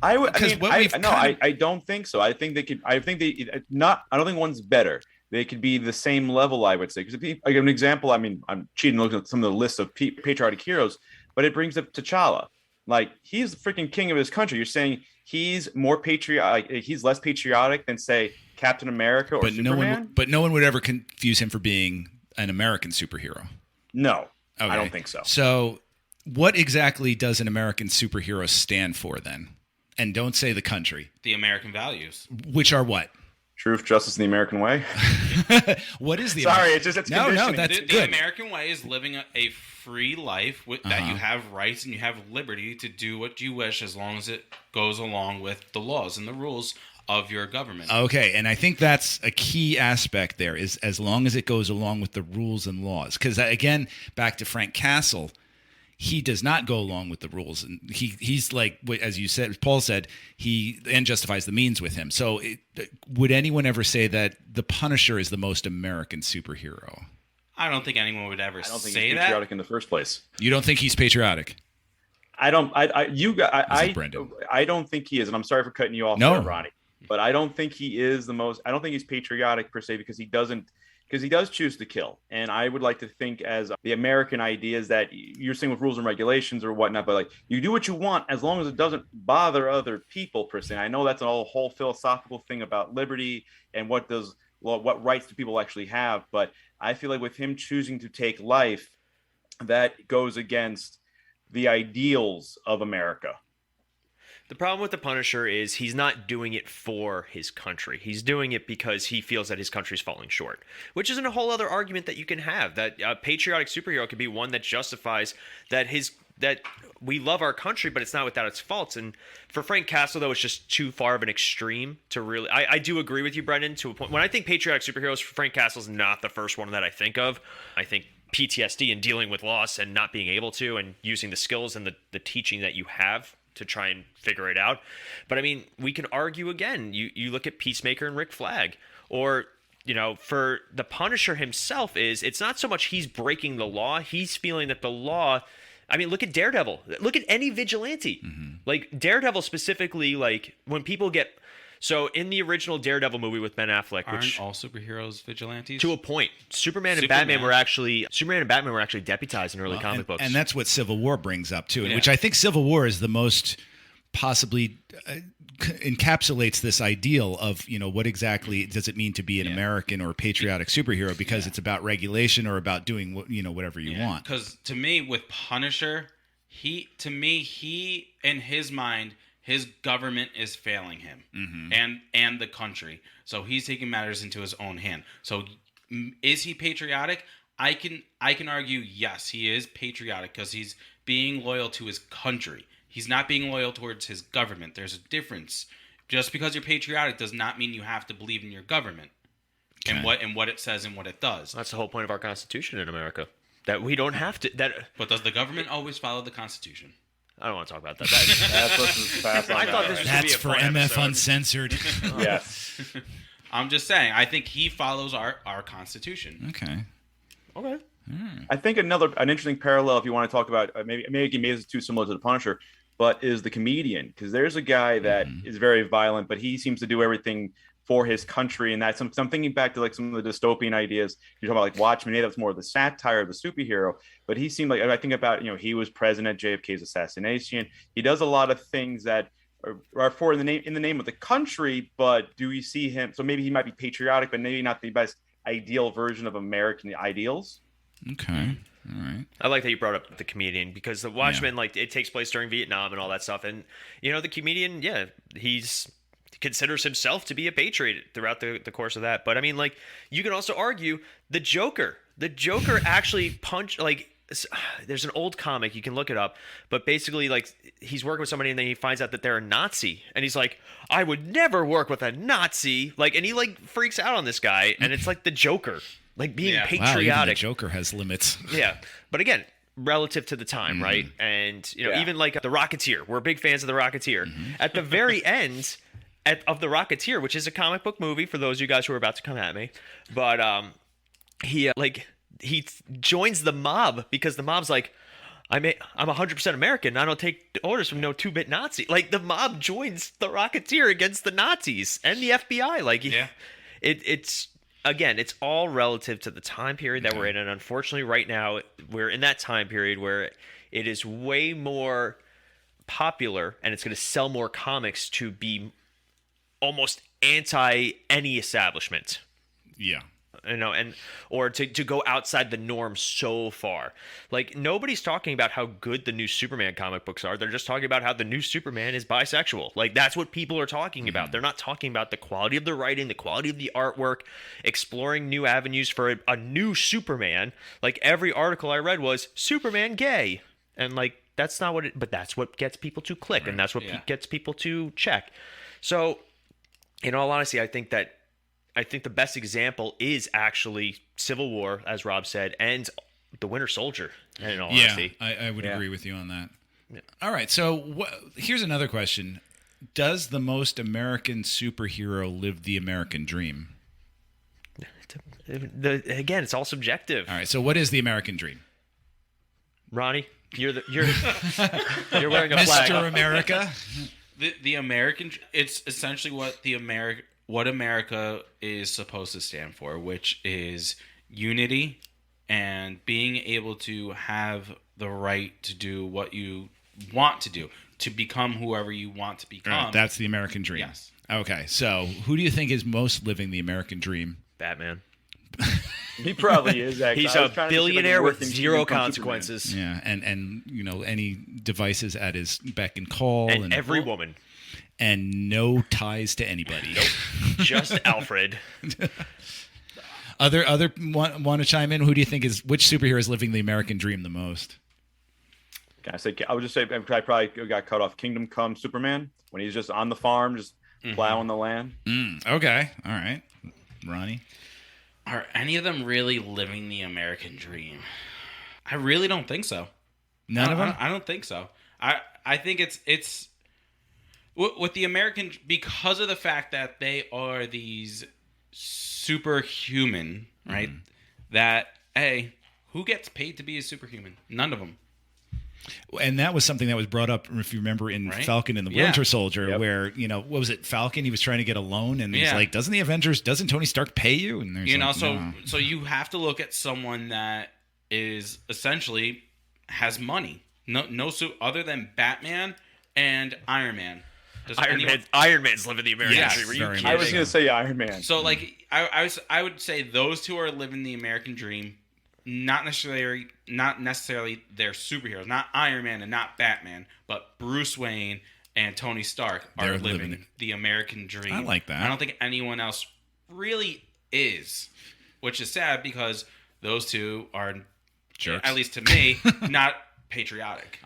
[SPEAKER 4] I don't think so. I think they could. I don't think one's better. They could be the same level, I would say. Because like an example, I mean, I'm cheating looking at some of the lists of patriotic heroes, but it brings up T'Challa. Like, he's the freaking king of his country. You're saying he's more patriotic, he's less patriotic than, say, Captain America or Superman?
[SPEAKER 3] No one would ever confuse him for being an American superhero.
[SPEAKER 4] No,
[SPEAKER 3] okay.
[SPEAKER 4] I don't think so.
[SPEAKER 3] So what exactly does an American superhero stand for then? And don't say the country.
[SPEAKER 6] The American values.
[SPEAKER 3] Which are what?
[SPEAKER 4] Truth, justice, and the American way.
[SPEAKER 3] What is the?
[SPEAKER 4] Sorry, it's conditioning.
[SPEAKER 3] No, that's
[SPEAKER 6] the
[SPEAKER 3] good.
[SPEAKER 6] American way is living a free life that you have rights and you have liberty to do what you wish as long as it goes along with the laws and the rules of your government.
[SPEAKER 3] Okay, and I think that's a key aspect there is as long as it goes along with the rules and laws. Because again, back to Frank Castle. He does not go along with the rules, and he's like, as you said, Paul said, he justifies the means with him. So, would anyone ever say that the Punisher is the most American superhero?
[SPEAKER 6] I don't think anyone would ever say that. I don't think he's
[SPEAKER 4] patriotic in the first place.
[SPEAKER 3] You don't think he's patriotic?
[SPEAKER 4] I don't think he is, and I'm sorry for cutting you off there, Ronnie. But I don't think he is the most. I don't think he's patriotic per se because he does choose to kill. And I would like to think as the American idea is that you're saying with rules and regulations or whatnot, but like you do what you want as long as it doesn't bother other people per se. I know that's a whole philosophical thing about liberty and what rights do people actually have. But I feel like with him choosing to take life, that goes against the ideals of America.
[SPEAKER 5] The problem with the Punisher is he's not doing it for his country. He's doing it because he feels that his country's falling short, which isn't a whole other argument that you can have. That a patriotic superhero could be one that justifies that we love our country, but it's not without its faults. And for Frank Castle, though, it's just too far of an extreme to really. I do agree with you, Brendan, to a point. When I think patriotic superheroes, Frank Castle's not the first one that I think of. I think PTSD and dealing with loss and not being able to, and using the skills and the teaching that you have to try and figure it out. But I mean, we can argue again. You look at Peacemaker and Rick Flag, or for the Punisher himself, it's not so much he's breaking the law. He's feeling that the law I mean, look at Daredevil. Look at any vigilante. Like Daredevil specifically, like when people get so in the original Daredevil movie with Ben Affleck, which
[SPEAKER 6] Aren't all superheroes vigilantes?
[SPEAKER 5] to a point, Superman and Batman were actually deputized in early comic books.
[SPEAKER 3] And that's what Civil War brings up too,
[SPEAKER 6] Yeah.
[SPEAKER 3] which I think Civil War is the most possibly encapsulates this ideal of, you know, what exactly does it mean to be an American or patriotic superhero, because it's about regulation or about doing what, you know, whatever you want.
[SPEAKER 6] Because to me, with Punisher, he in his mind, his government is failing him and the country. So he's taking matters into his own hand. So is he patriotic? I can argue yes, he is patriotic because he's being loyal to his country. He's not being loyal towards his government. There's a difference. Just because you're patriotic does not mean you have to believe in your government and what it says and what it does.
[SPEAKER 5] That's the whole point of our Constitution in America. That we don't have to. That
[SPEAKER 6] But does the government always follow the Constitution?
[SPEAKER 5] I don't want to talk about that.
[SPEAKER 4] That's what's fast on
[SPEAKER 5] I
[SPEAKER 4] that,
[SPEAKER 5] thought
[SPEAKER 4] right?
[SPEAKER 5] this was gonna be
[SPEAKER 3] That's
[SPEAKER 5] a
[SPEAKER 3] for
[SPEAKER 5] fun
[SPEAKER 3] MF
[SPEAKER 5] episode.
[SPEAKER 3] Uncensored.
[SPEAKER 4] Yes.
[SPEAKER 6] I'm just saying. I think he follows our Constitution.
[SPEAKER 3] Okay.
[SPEAKER 5] Okay.
[SPEAKER 4] I think an interesting parallel, if you want to talk about maybe it's too similar to the Punisher, but is the comedian, because there's a guy that is very violent, but he seems to do everything for his country, and that's I'm thinking back to like some of the dystopian ideas you're talking about, like Watchmen. Maybe that's more of the satire of the superhero, but he seemed like, I think about, you know, he was present at JFK's assassination. He does a lot of things that are for in the name of the country, but do we see him? So maybe he might be patriotic, but maybe not the best ideal version of American ideals.
[SPEAKER 3] Okay. All right.
[SPEAKER 5] I like that you brought up the comedian, because the Watchmen, like, it takes place during Vietnam and all that stuff. And, you know, the comedian, yeah, he considers himself to be a patriot throughout the course of that. But, I mean, like, you can also argue the Joker. The Joker actually there's an old comic, you can look it up, but basically, like, he's working with somebody and then he finds out that they're a Nazi. And he's like, I would never work with a Nazi. Like, and he, like, freaks out on this guy. And it's like the Joker. Like being
[SPEAKER 3] Wow,
[SPEAKER 5] patriotic.
[SPEAKER 3] even the Joker has limits.
[SPEAKER 5] Yeah. But again, relative to the time, right? And, you know, even like The Rocketeer. We're big fans of The Rocketeer. At the very end of The Rocketeer, which is a comic book movie for those of you guys who are about to come at me. But he joins the mob because the mob's like, I'm 100% American. I don't take orders from no 2-bit Nazi. Like, the mob joins The Rocketeer against the Nazis and the FBI. Like, it's... Again, it's all relative to the time period that we're in. And unfortunately, right now, we're in that time period where it is way more popular and it's going to sell more comics to be almost anti any establishment.
[SPEAKER 3] Yeah.
[SPEAKER 5] You know, or to go outside the norm so far. Like, nobody's talking about how good the new Superman comic books are. They're just talking about how the new Superman is bisexual. Like, that's what people are talking about. They're not talking about the quality of the writing, the quality of the artwork, exploring new avenues for a new Superman. Like, every article I read was Superman gay. And, like, that's not what but that's what gets people to click, and that's what gets people to check. So, in all honesty, I think the best example is actually Civil War, as Rob said, and The Winter Soldier, in all honesty.
[SPEAKER 3] I would agree with you on that. Yeah. All right, so here's another question. Does the most American superhero live the American dream?
[SPEAKER 5] Again, it's all subjective.
[SPEAKER 3] All right, so what is the American dream?
[SPEAKER 5] Ronnie, you're wearing a flag.
[SPEAKER 3] Mr. America?
[SPEAKER 6] The American, it's essentially what America is supposed to stand for, which is unity and being able to have the right to do what you want to do, to become whoever you want to become.
[SPEAKER 3] Right, that's the American dream.
[SPEAKER 6] Yes.
[SPEAKER 3] Okay, so who do you think is most living the American dream?
[SPEAKER 5] Batman.
[SPEAKER 4] He probably is, actually.
[SPEAKER 5] He's a billionaire with zero consequences.
[SPEAKER 3] Yeah, and you know, any devices at his beck and call.
[SPEAKER 5] And every woman.
[SPEAKER 3] And no ties to anybody.
[SPEAKER 5] Nope. Just Alfred.
[SPEAKER 3] Other want to chime in? Who do you think which superhero is living the American dream the most?
[SPEAKER 4] I would just say I probably got cut off. Kingdom Come Superman, when he's just on the farm, just plowing the land.
[SPEAKER 3] Okay, all right, Ronnie.
[SPEAKER 6] Are any of them really living the American dream? I really don't think so.
[SPEAKER 3] None of them?
[SPEAKER 6] I don't think so. I think it's with the American, because of the fact that they are these superhuman, right? That, hey, who gets paid to be a superhuman? None of them.
[SPEAKER 3] And that was something that was brought up, if you remember, in
[SPEAKER 6] Right?
[SPEAKER 3] Falcon and the
[SPEAKER 6] Yeah.
[SPEAKER 3] Winter Soldier,
[SPEAKER 4] Yep.
[SPEAKER 3] where, what was it, Falcon? He was trying to get a loan, and he's
[SPEAKER 6] Yeah.
[SPEAKER 3] like, doesn't Tony Stark pay you? And there's
[SPEAKER 6] So you have to look at someone that is essentially has money. No suit other than Batman and Iron Man. Does anyone-
[SPEAKER 5] Iron Man's living the American
[SPEAKER 3] Yes,
[SPEAKER 5] dream. Are you
[SPEAKER 3] very
[SPEAKER 5] kidding?
[SPEAKER 3] much
[SPEAKER 4] I was gonna say Iron Man.
[SPEAKER 6] So like I would say those two are living the American dream, not necessarily they're superheroes, not Iron Man and not Batman, but Bruce Wayne and Tony Stark are
[SPEAKER 3] They're
[SPEAKER 6] living
[SPEAKER 3] living
[SPEAKER 6] the American dream.
[SPEAKER 3] I like that.
[SPEAKER 6] I don't think anyone else really is, which is sad because those two are,
[SPEAKER 3] Jerks.
[SPEAKER 6] at least to me, not patriotic.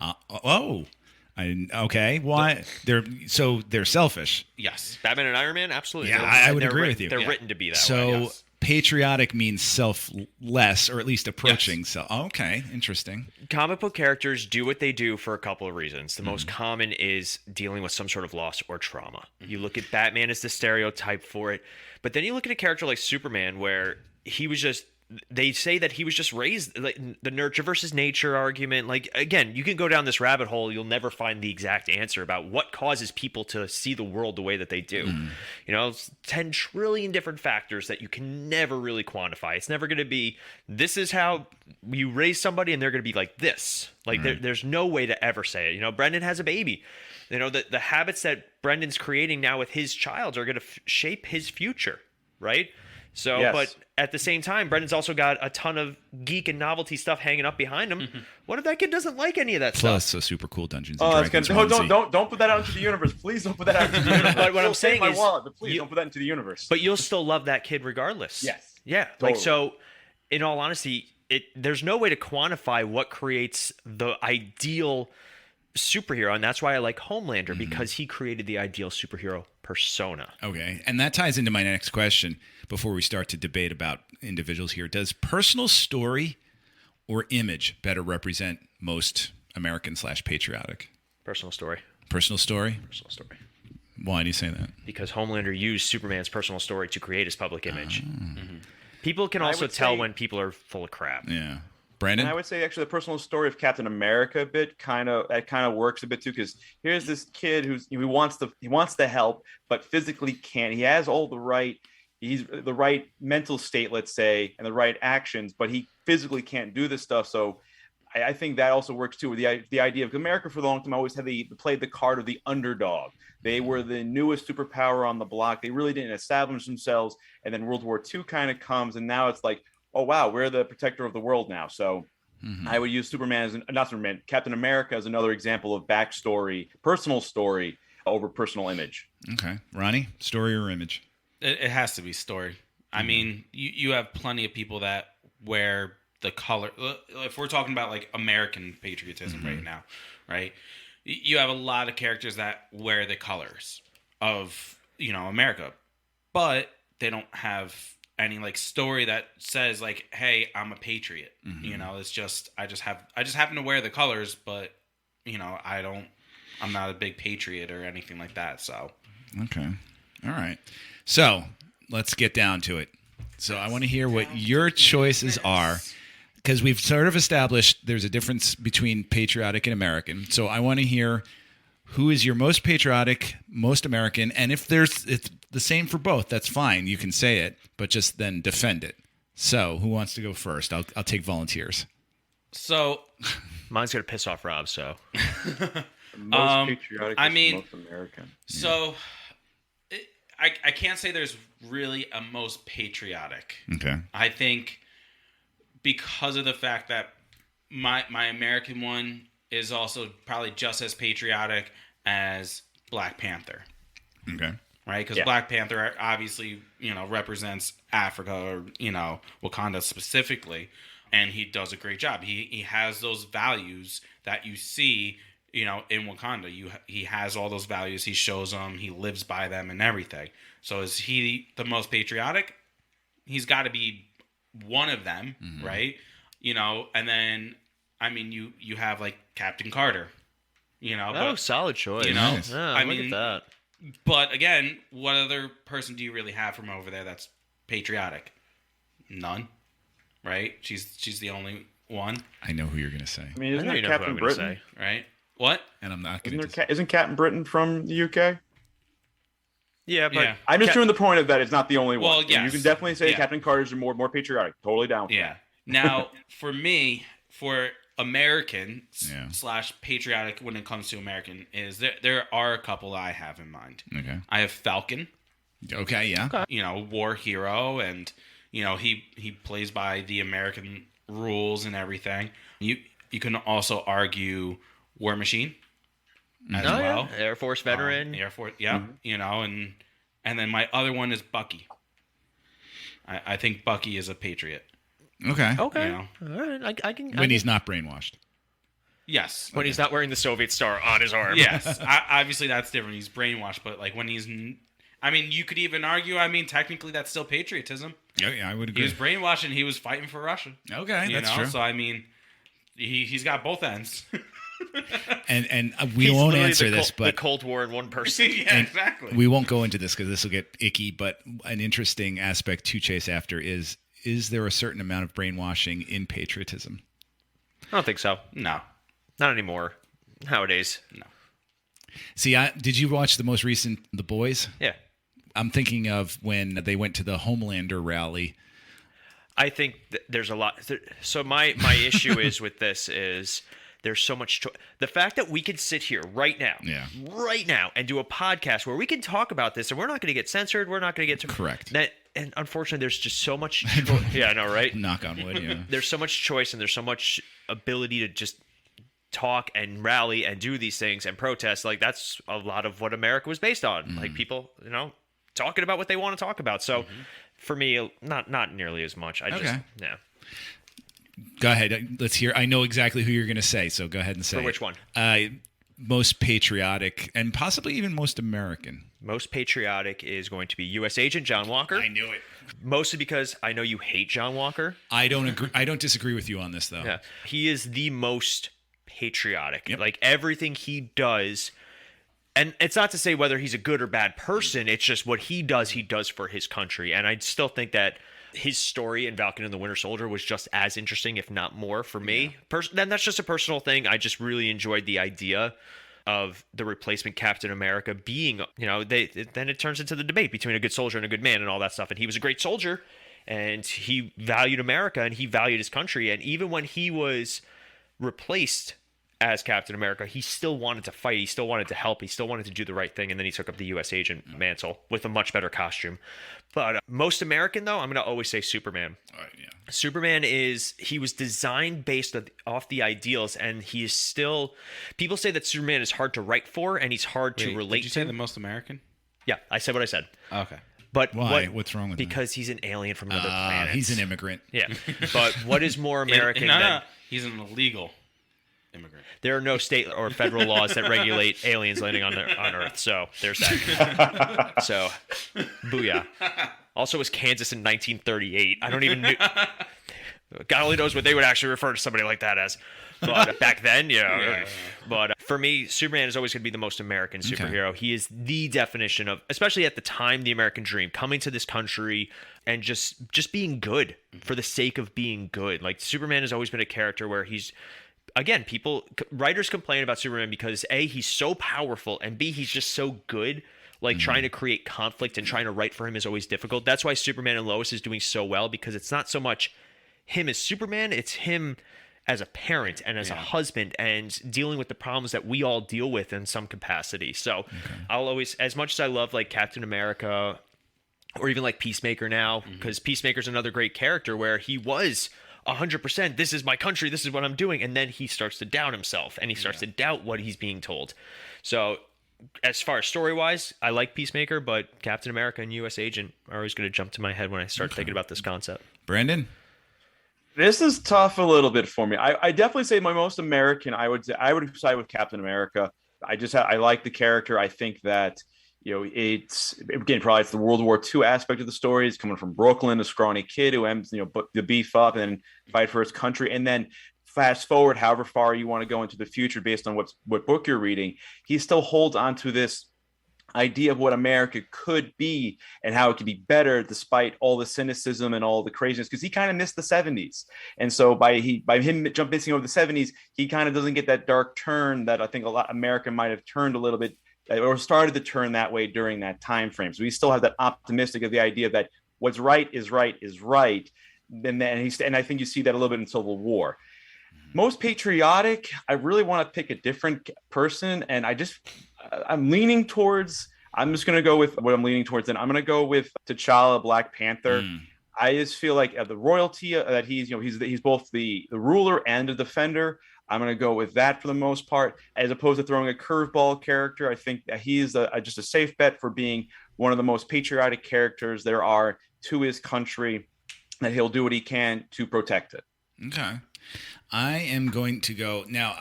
[SPEAKER 3] Okay. Why? They're selfish.
[SPEAKER 6] Yes.
[SPEAKER 5] Batman and Iron Man, absolutely.
[SPEAKER 3] Yeah,
[SPEAKER 5] They're-
[SPEAKER 3] I would
[SPEAKER 5] they're
[SPEAKER 3] agree
[SPEAKER 5] writ-
[SPEAKER 3] with you.
[SPEAKER 5] They're
[SPEAKER 6] Yeah.
[SPEAKER 5] written to be that
[SPEAKER 3] So
[SPEAKER 5] way.
[SPEAKER 6] yes.
[SPEAKER 3] patriotic means selfless, or at least approaching
[SPEAKER 6] Yes.
[SPEAKER 3] self. Okay, interesting.
[SPEAKER 5] Comic book characters do what they do for a couple of reasons. The
[SPEAKER 3] Mm-hmm.
[SPEAKER 5] most common is dealing with some sort of loss or trauma.
[SPEAKER 3] Mm-hmm.
[SPEAKER 5] You look at Batman as the stereotype for it, but then you look at a character like Superman where they say that he was just raised, like the nurture versus nature argument. Like, again, you can go down this rabbit hole, you'll never find the exact answer about what causes people to see the world the way that they do. It's 10 trillion different factors that you can never really quantify. It's never going to be, this is how you raise somebody and they're going to be like this. Like, there's no way to ever say it. Brendan has a baby. The habits that Brendan's creating now with his child are going to shape his future, right? So,
[SPEAKER 4] Yes.
[SPEAKER 5] but at the same time, Brendan's also got a ton of geek and novelty stuff hanging up behind him. What if that kid doesn't like any of that
[SPEAKER 3] Plus, a super cool Dungeons and
[SPEAKER 4] Oh, that's
[SPEAKER 3] Dragons.
[SPEAKER 4] good.
[SPEAKER 3] onesie.
[SPEAKER 4] Don't put that out into the universe. Please don't put that out into the universe.
[SPEAKER 5] But what I'm
[SPEAKER 4] It'll save
[SPEAKER 5] saying
[SPEAKER 4] my
[SPEAKER 5] is
[SPEAKER 4] wallet, but please
[SPEAKER 5] you-
[SPEAKER 4] don't put that into the universe.
[SPEAKER 5] But you'll still love that kid regardless.
[SPEAKER 4] Yes.
[SPEAKER 5] Yeah.
[SPEAKER 4] Totally.
[SPEAKER 5] Like, so, in all honesty, there's no way to quantify what creates the ideal superhero, and that's why I like Homelander, because he created the ideal superhero persona.
[SPEAKER 3] Okay, and that ties into my next question before we start to debate about individuals here. Does personal story or image better represent most American/patriotic?
[SPEAKER 5] Personal story.
[SPEAKER 3] Personal story?
[SPEAKER 5] Personal story.
[SPEAKER 3] Why do you say that?
[SPEAKER 5] Because Homelander used Superman's personal story to create his public image. People can also
[SPEAKER 4] would
[SPEAKER 5] tell
[SPEAKER 4] say-
[SPEAKER 5] when people are full of crap.
[SPEAKER 3] Yeah. Brandon?
[SPEAKER 4] And I would say actually the personal story of Captain America a bit kind of works a bit too, because here's this kid he wants to help but physically can't. He has all he's the right mental state, let's say, and the right actions, but he physically can't do this stuff. So I think that also works too with the idea of America for a long time always had played the card of the underdog. They were the newest superpower on the block. They really didn't establish themselves, and then World War II kind of comes, and now it's like, oh wow, we're the protector of the world now. So I would use Captain America as another example of backstory, personal story over personal image.
[SPEAKER 3] Okay. Ronnie, story or image?
[SPEAKER 6] It has to be story. I mean, you have plenty of people that wear the color. If we're talking about like American patriotism right now, right? You have a lot of characters that wear the colors of, America, but they don't have any like story that says like, hey, I'm a patriot. It's just I just happen to wear the colors, but I'm not a big patriot or anything like that. So
[SPEAKER 3] Okay. All right. So let's get down to it. So I want to hear what your choices are, because we've sort of established there's a difference between patriotic and American. So I want to hear who is your most patriotic, most American, and if it's the same for both, that's fine. You can say it, but just then defend it. So who wants to go first? I'll take volunteers.
[SPEAKER 6] So
[SPEAKER 5] Mine's going to piss off Rob, so.
[SPEAKER 4] Most patriotic.
[SPEAKER 6] I
[SPEAKER 4] is
[SPEAKER 6] mean-
[SPEAKER 4] most American.
[SPEAKER 6] So I can't say there's really a most patriotic.
[SPEAKER 3] Okay.
[SPEAKER 6] I think because of the fact that my American one is also probably just as patriotic as Black Panther,
[SPEAKER 3] Okay.
[SPEAKER 6] right? Because
[SPEAKER 4] Yeah.
[SPEAKER 6] Black Panther obviously, represents Africa or, Wakanda specifically, and he does a great job. He has those values that you see, in Wakanda. He has all those values. He shows them. He lives by them and everything. So is he the most patriotic? He's got to be one of them, right? And then, I mean, you have like Captain Carter,
[SPEAKER 5] Solid choice.
[SPEAKER 3] Nice.
[SPEAKER 5] Look at that.
[SPEAKER 6] But again, what other person do you really have from over there that's patriotic? None, right? She's the only one,
[SPEAKER 3] I know who you're going to say.
[SPEAKER 4] I mean, isn't
[SPEAKER 5] I
[SPEAKER 4] there
[SPEAKER 5] know who I'm
[SPEAKER 4] Captain
[SPEAKER 5] gonna
[SPEAKER 4] Britain?
[SPEAKER 5] say.
[SPEAKER 6] right? What?
[SPEAKER 3] And I'm not going to
[SPEAKER 4] Isn't Captain Britain from the UK?
[SPEAKER 5] Yeah, but
[SPEAKER 6] Yeah.
[SPEAKER 4] I'm just showing the point of that it's not the only one.
[SPEAKER 6] Well,
[SPEAKER 4] You
[SPEAKER 6] yes.
[SPEAKER 4] can definitely say
[SPEAKER 6] Yeah.
[SPEAKER 4] Captain Carter's more patriotic. Totally down. For
[SPEAKER 6] Yeah. Now, for me, for American
[SPEAKER 3] Yeah.
[SPEAKER 6] / patriotic when it comes to American, is there are a couple I have in mind.
[SPEAKER 3] Okay.
[SPEAKER 6] I have Falcon,
[SPEAKER 3] Okay, yeah.
[SPEAKER 6] war hero, and he plays by the American rules and everything. You can also argue War Machine as
[SPEAKER 5] Oh, yeah.
[SPEAKER 6] well.
[SPEAKER 5] Air Force veteran.
[SPEAKER 6] Air Force, yeah, and then my other one is Bucky. I think Bucky is a patriot.
[SPEAKER 3] Okay.
[SPEAKER 5] Okay.
[SPEAKER 6] You know.
[SPEAKER 5] All right. I can.
[SPEAKER 3] When he's not brainwashed.
[SPEAKER 6] Yes.
[SPEAKER 5] when he's not wearing the Soviet star on his arm.
[SPEAKER 6] Yes. Obviously, that's different. He's brainwashed, but like when he's, I mean, you could even argue. I mean, technically, that's still patriotism.
[SPEAKER 3] Yeah, I would
[SPEAKER 6] He
[SPEAKER 3] agree.
[SPEAKER 6] was brainwashed and he was fighting for Russia.
[SPEAKER 3] Okay,
[SPEAKER 6] You
[SPEAKER 3] that's
[SPEAKER 6] know,
[SPEAKER 3] true.
[SPEAKER 6] so I mean, he's got both ends.
[SPEAKER 3] And we
[SPEAKER 5] He's
[SPEAKER 3] won't
[SPEAKER 5] literally
[SPEAKER 3] answer
[SPEAKER 5] the
[SPEAKER 3] this,
[SPEAKER 5] the
[SPEAKER 3] but
[SPEAKER 5] Cold War in one person.
[SPEAKER 6] Yeah, exactly.
[SPEAKER 3] we won't go into this because this will get icky. But an interesting aspect to chase after is there a certain amount of brainwashing in patriotism?
[SPEAKER 5] I don't think so.
[SPEAKER 6] No.
[SPEAKER 5] Not anymore. Nowadays.
[SPEAKER 3] See, did you watch the most recent The Boys?
[SPEAKER 5] Yeah.
[SPEAKER 3] I'm thinking of when they went to the Homelander rally.
[SPEAKER 5] I think there's a lot. So my issue is with this is there's so much choice. The fact that we could sit here right now, and do a podcast where we can talk about this, and we're not going to get censored. We're not going to get
[SPEAKER 3] Correct.
[SPEAKER 5] And unfortunately, there's just so much. Yeah, I know, right?
[SPEAKER 3] Knock on wood, yeah.
[SPEAKER 5] There's so much choice, and there's so much ability to just talk and rally and do these things and protest. Like that's a lot of what America was based on. Like people, talking about what they want to talk about. So for me, not nearly as much. Yeah.
[SPEAKER 3] Go ahead. Let's hear. I know exactly who you're going to say, so go ahead and say
[SPEAKER 5] For which
[SPEAKER 3] it.
[SPEAKER 5] one?
[SPEAKER 3] Most patriotic and possibly even most American.
[SPEAKER 5] Most patriotic is going to be U.S. Agent John Walker.
[SPEAKER 3] I knew it.
[SPEAKER 5] Mostly because I know you hate John Walker.
[SPEAKER 3] I don't agree. I don't disagree with you on this, though.
[SPEAKER 5] Yeah. He is the most patriotic.
[SPEAKER 3] Yep.
[SPEAKER 5] Like everything he does. And it's not to say whether he's a good or bad person. It's just what he does for his country. And I still think that his story in Falcon and the Winter Soldier was just as interesting, if not more, for me. Then that's just a personal thing. I just really enjoyed the idea of the replacement Captain America being, then it turns into the debate between a good soldier and a good man and all that stuff. And he was a great soldier, and he valued America, and he valued his country. And even when he was replaced as Captain America, he still wanted to fight. He still wanted to help. He still wanted to do the right thing. And then he took up the U.S. agent mantle with a much better costume. But most American, though, I'm going to always say Superman.
[SPEAKER 3] All right, yeah.
[SPEAKER 5] Superman he was designed based off the ideals, and he is still, people say that Superman is hard to write for, and he's hard to relate
[SPEAKER 6] Did you
[SPEAKER 5] to.
[SPEAKER 6] say the most American?
[SPEAKER 5] Yeah, I said what I said.
[SPEAKER 6] Okay.
[SPEAKER 5] But
[SPEAKER 3] Why? What's wrong with that?
[SPEAKER 5] Because he's an alien from another planet.
[SPEAKER 3] He's an immigrant.
[SPEAKER 5] Yeah. But what is more American than...
[SPEAKER 6] He's an illegal immigrant.
[SPEAKER 5] There are no state or federal laws that regulate aliens landing on Earth. So there's that. So, booyah. Also, it was Kansas in 1938. I don't even know. God only knows what they would actually refer to somebody like that as. But back then, yeah. But for me, Superman is always going to be the most American superhero. Okay. He is the definition of, especially at the time, the American dream, coming to this country and just being good for the sake of being good. Like Superman has always been a character where he's, again, writers complain about Superman because A, he's so powerful, and B, he's just so good. Like trying to create conflict and trying to write for him is always difficult. That's why Superman and Lois is doing so well, because it's not so much him as Superman, it's him as a parent and as a husband and dealing with the problems that we all deal with in some capacity. So I'll always, as much as I love like Captain America or even like Peacemaker now, because Peacemaker's another great character where he was 100%, this is my country, this is what I'm doing. And then he starts to doubt himself and he starts to doubt what he's being told. So as far as story-wise, I like Peacemaker, but Captain America and U.S. Agent are always going to jump to my head when I start thinking about this concept.
[SPEAKER 3] Brandon?
[SPEAKER 4] This is tough a little bit for me. I definitely say my most American, I would side with Captain America. I like the character. I think that, it's the World War II aspect of the story. It's coming from Brooklyn, a scrawny kid who ends, to beef up and fight for his country. And then fast forward however far you want to go into the future based on what book you're reading, he still holds on to this idea of what America could be and how it could be better despite all the cynicism and all the craziness, because he kind of missed the 70s. And so by him missing over the 70s, he kind of doesn't get that dark turn that I think a lot America might have turned a little bit or started to turn that way during that time frame. So we still have that optimistic of the idea that what's right is right is right. And I think you see that a little bit in Civil War. Most patriotic, I really want to pick a different person, and I'm leaning towards. I'm just going to go with what I'm leaning towards, and I'm going to go with T'Challa, Black Panther. I just feel like the royalty that he's both the ruler and the defender. I'm going to go with that for the most part, as opposed to throwing a curveball character. I think that he is just a safe bet for being one of the most patriotic characters there are to his country, that he'll do what he can to protect it.
[SPEAKER 3] Okay. I am going to go now.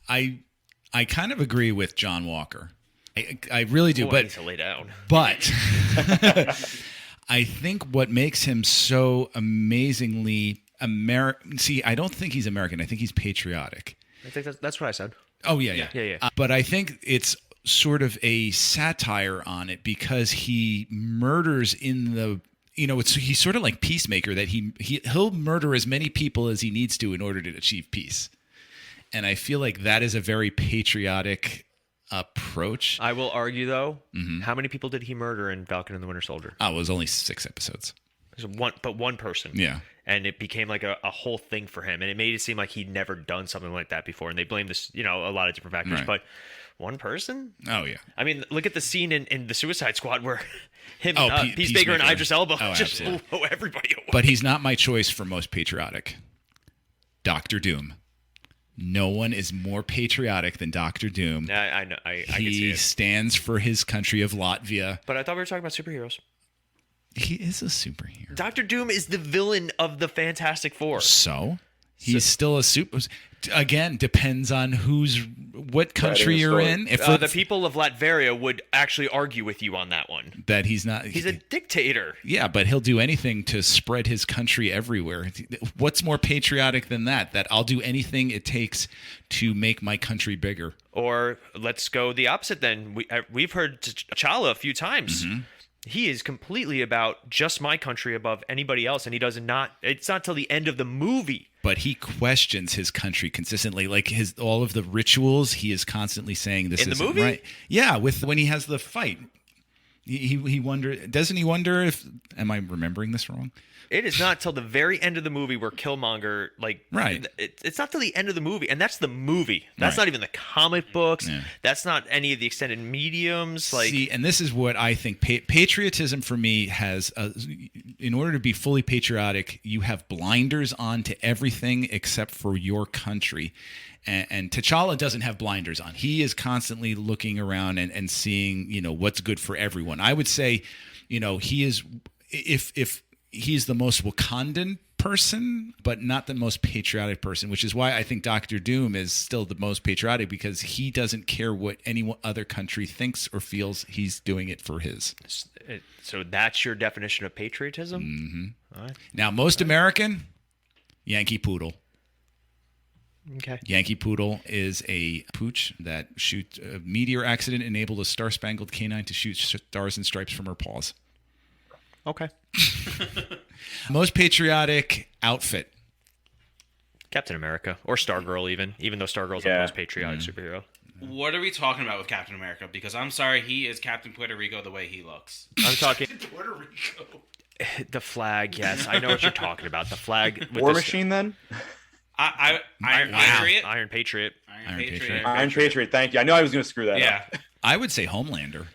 [SPEAKER 3] I kind of agree with John Walker. I really do.
[SPEAKER 5] I need to lay down.
[SPEAKER 3] But I think what makes him so amazingly American. See, I don't think he's American. I think he's patriotic.
[SPEAKER 5] I think that's what I said.
[SPEAKER 3] Oh yeah. But I think it's sort of a satire on it because he murders in the. He's sort of like Peacemaker, that he'll murder as many people as he needs to in order to achieve peace. And I feel like that is a very patriotic approach.
[SPEAKER 5] I will argue, though, how many people did he murder in Falcon and the Winter Soldier?
[SPEAKER 3] Oh, it was only 6 episodes.
[SPEAKER 5] So one person.
[SPEAKER 3] Yeah.
[SPEAKER 5] And it became like a whole thing for him. And it made it seem like he'd never done something like that before. And they blamed this, a lot of different factors.
[SPEAKER 3] Right.
[SPEAKER 5] But one person?
[SPEAKER 3] Oh, yeah.
[SPEAKER 5] I mean, look at the scene in the Suicide Squad where him,
[SPEAKER 3] Peacemaker
[SPEAKER 5] Peacemaker and Idris Elba just
[SPEAKER 3] absolutely.
[SPEAKER 5] blow everybody away.
[SPEAKER 3] But he's not my choice for most patriotic. Dr. Doom. No one is more patriotic than Dr. Doom.
[SPEAKER 5] I know. I can see
[SPEAKER 3] He
[SPEAKER 5] it.
[SPEAKER 3] stands for his country of Latvia.
[SPEAKER 5] But I thought we were talking about superheroes.
[SPEAKER 3] He is a superhero.
[SPEAKER 5] Dr. Doom is the villain of the Fantastic Four.
[SPEAKER 3] So he's still a super. Again, depends on what country you're in. If
[SPEAKER 5] the people of Latveria would actually argue with you on that one.
[SPEAKER 3] that he's not.
[SPEAKER 5] He's a dictator.
[SPEAKER 3] Yeah, but he'll do anything to spread his country everywhere. What's more patriotic than that? That I'll do anything it takes to make my country bigger.
[SPEAKER 5] Or let's go the opposite then. We've heard T'Challa a few times. He is completely about just my country above anybody else, and he does not. It's not till the end of the movie.
[SPEAKER 3] But he questions his country consistently, like all of the rituals. He is constantly saying this
[SPEAKER 5] in the
[SPEAKER 3] isn't
[SPEAKER 5] movie,
[SPEAKER 3] right. Yeah, when he has the fight, he doesn't he wonder if am I remembering this wrong?
[SPEAKER 5] It is not till the very end of the movie where Killmonger,
[SPEAKER 3] right.
[SPEAKER 5] It's not till the end of the movie, and that's the movie. That's not even the comic books. Yeah. That's not any of the extended mediums.
[SPEAKER 3] See, and this is what I think. Patriotism for me has, in order to be fully patriotic, you have blinders on to everything except for your country. And T'Challa doesn't have blinders on. He is constantly looking around and seeing, what's good for everyone. I would say, he is, if he's the most Wakandan person, but not the most patriotic person, which is why I think Dr. Doom is still the most patriotic, because he doesn't care what any other country thinks or feels. He's doing it for his.
[SPEAKER 5] So that's your definition of patriotism?
[SPEAKER 3] Mm-hmm. All right. Now, most American, Yankee Poodle.
[SPEAKER 5] Okay.
[SPEAKER 3] Yankee Poodle is a pooch that shoots a meteor accident enabled a star-spangled canine to shoot stars and stripes from her paws.
[SPEAKER 5] Okay.
[SPEAKER 3] Most patriotic outfit.
[SPEAKER 5] Captain America or Stargirl, even though Stargirl's the most patriotic superhero.
[SPEAKER 6] What are we talking about with Captain America? Because I'm sorry, he is Captain Puerto Rico the way he looks.
[SPEAKER 5] I'm talking
[SPEAKER 6] Puerto Rico.
[SPEAKER 5] The flag. Yes, I know what you're talking about. The flag. With
[SPEAKER 4] War Machine, then.
[SPEAKER 6] Iron Patriot.
[SPEAKER 5] Iron Patriot.
[SPEAKER 4] Iron Patriot. Thank you. I know I was going to screw that up.
[SPEAKER 3] I would say Homelander.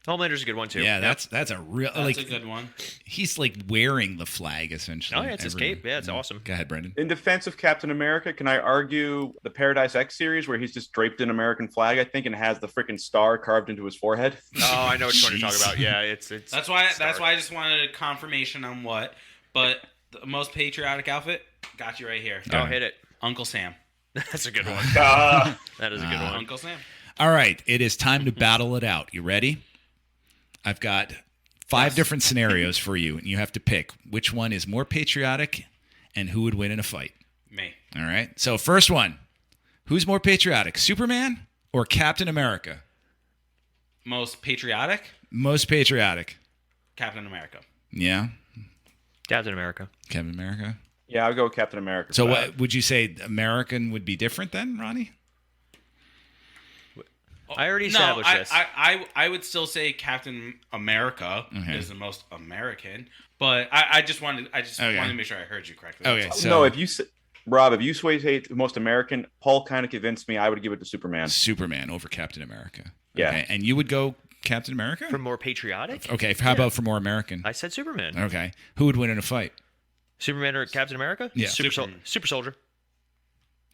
[SPEAKER 5] Homelander's a good one too.
[SPEAKER 3] Yeah, that's a real.
[SPEAKER 6] That's a good one.
[SPEAKER 3] He's like wearing the flag essentially.
[SPEAKER 5] Oh yeah, it's his cape. Yeah, it's awesome.
[SPEAKER 3] Go ahead, Brendan.
[SPEAKER 4] In defense of Captain America, can I argue the Paradise X series where he's just draped in American flag, I think, and has the freaking star carved into his forehead?
[SPEAKER 5] Oh, I know which one you're talking about. Yeah, it's.
[SPEAKER 6] That's why I just wanted a confirmation on what. But the most patriotic outfit, got you right here.
[SPEAKER 5] Oh, hit it,
[SPEAKER 6] Uncle Sam.
[SPEAKER 5] That's a good one. That is a good one.
[SPEAKER 6] Uncle Sam.
[SPEAKER 3] All right, it is time to battle it out. You ready? I've got 5 different scenarios for you, and you have to pick which one is more patriotic and who would win in a fight.
[SPEAKER 6] Me.
[SPEAKER 3] All right. So first one, who's more patriotic, Superman or Captain America?
[SPEAKER 6] Most patriotic?
[SPEAKER 3] Most patriotic.
[SPEAKER 6] Captain America.
[SPEAKER 3] Yeah.
[SPEAKER 5] Captain America.
[SPEAKER 3] Captain America.
[SPEAKER 4] Yeah, I'll go Captain America.
[SPEAKER 3] So
[SPEAKER 4] for
[SPEAKER 3] what
[SPEAKER 4] that.
[SPEAKER 3] would you say? American would be different then, Ronnie?
[SPEAKER 5] I already established this.
[SPEAKER 6] I would still say Captain America is the most American, but I just wanted to make sure I heard you correctly.
[SPEAKER 3] Okay,
[SPEAKER 6] That's all.
[SPEAKER 3] so
[SPEAKER 4] No, if you Rob, if you say the most American, Paul kind of convinced me I would give it to Superman.
[SPEAKER 3] Superman over Captain America.
[SPEAKER 4] Yeah.
[SPEAKER 3] Okay. And you would go Captain America?
[SPEAKER 5] For more patriotic?
[SPEAKER 3] Okay. How about for more American?
[SPEAKER 5] I said Superman.
[SPEAKER 3] Okay. Who would win in a fight?
[SPEAKER 5] Superman or Captain America?
[SPEAKER 3] Yeah.
[SPEAKER 5] Super Soldier.